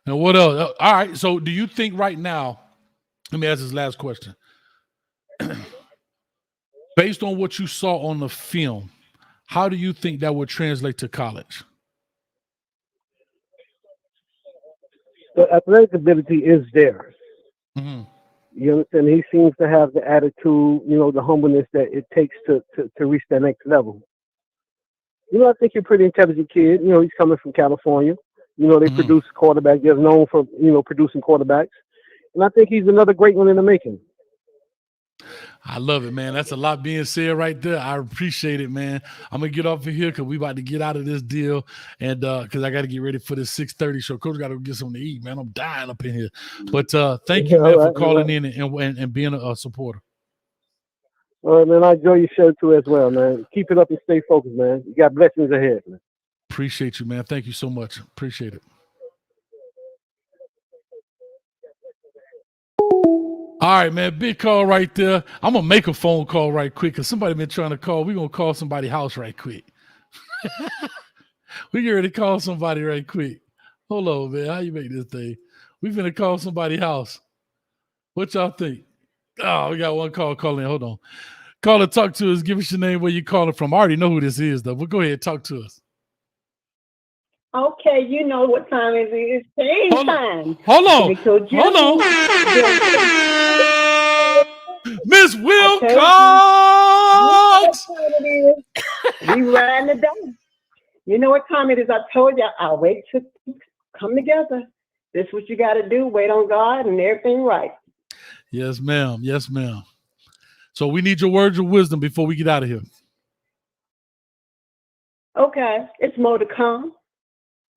And what else? All right. So do you think right now, let me ask this last question. Based on what you saw on the film, how do you think that would translate to college? The athletic ability is there. Mm-hmm. You understand? He seems to have the attitude, the humbleness that it takes to reach that next level. I think you're a pretty intelligent kid. He's coming from California. They produce quarterbacks. They're known for, producing quarterbacks. And I think he's another great one in the making. I love it, man. That's a lot being said right there. I appreciate it, man. I'm going to get off of here because we about to get out of this deal and because I got to get ready for this 6:30 show. Coach got to get something to eat, man. I'm dying up in here. But thank you, man, for calling in and being a supporter. All right, man. I enjoy your show, too, as well, man. Keep it up and stay focused, man. You got blessings ahead, man. Appreciate you, man. Thank you so much. Appreciate it. All right, man. Big call right there. I'm going to make a phone call right quick because somebody been trying to call. We're going to call somebody's house right quick. We get ready to call somebody right quick. Hold on, man. How you make this thing? We're going to call somebody's house. What y'all think? Oh, we got one call calling. Hold on. Caller, talk to us. Give us your name, where you calling from. I already know who this is, though. But go ahead. Talk to us. Okay, you know what time it is. It's game time. Hold on. Hold on. Miss Wilcox! We riding the dice. You know what time it is? I told you I'll wait to come together. This is what you got to do. Wait on God and everything right. Yes, ma'am. Yes, ma'am. So we need your words of wisdom before we get out of here. Okay, it's more to come.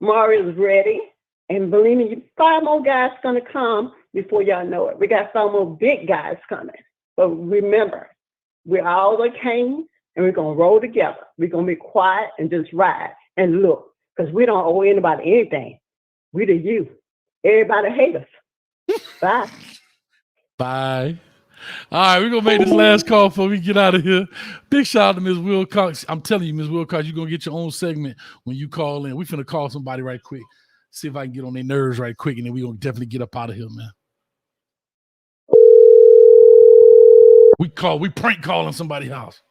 Mario's ready. And believe me, 5 more guys gonna come before y'all know it. We got 5 more big guys coming. But remember, we're all the kings and we're gonna roll together. We're gonna be quiet and just ride and look. Because we don't owe anybody anything. We the youth. Everybody hate us. Bye. Bye. All right, we're going to make this last call before we get out of here. Big shout out to Ms. Wilcox. I'm telling you, Ms. Wilcox, you're going to get your own segment when you call in. We're finna call somebody right quick. See if I can get on their nerves right quick, and then we're going to definitely get up out of here, man. We prank calling somebody's house.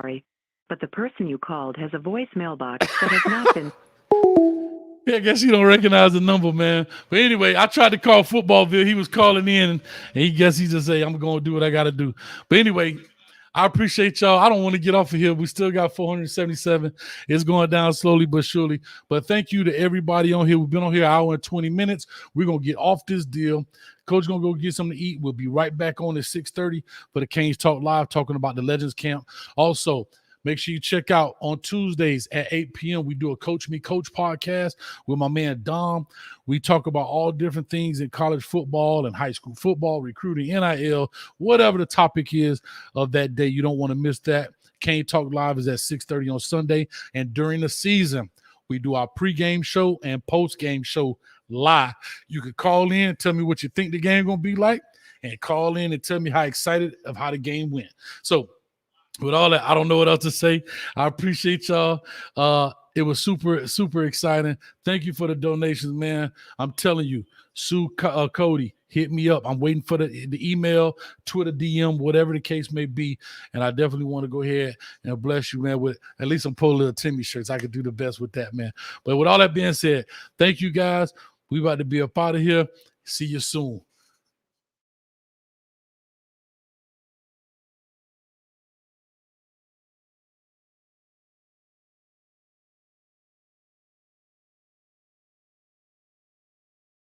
Sorry, but the person you called has a voicemail box that has not been. Yeah, I guess you don't recognize the number, man. But anyway, I tried to call Footballville. He was calling in, and he just say, I'm going to do what I got to do. But anyway, I appreciate y'all. I don't want to get off of here. We still got 477. It's going down slowly but surely. But thank you to everybody on here. We've been on here an hour and 20 minutes. We're going to get off this deal. Coach going to go get something to eat. We'll be right back on at 6:30 for the Canes Talk Live, talking about the Legends Camp. Also, make sure you check out on Tuesdays at 8 p.m. We do a Coach Me Coach podcast with my man Dom. We talk about all different things in college football and high school football, recruiting, NIL, whatever the topic is of that day. You don't want to miss that. Cane Talk Live is at 6:30 on Sunday. And during the season, we do our pregame show and postgame show live. You can call in and tell me what you think the game going to be like, and call in and tell me how excited of how the game went. So, with all that, I don't know what else to say. I appreciate y'all. It was super, super exciting. Thank you for the donations, man. I'm telling you, Sue Cody, hit me up. I'm waiting for the email, Twitter DM, whatever the case may be. And I definitely want to go ahead and bless you, man, with at least some Polo Little Timmy shirts. I could do the best with that, man. But with all that being said, thank you, guys. We about to be up out of here. See you soon.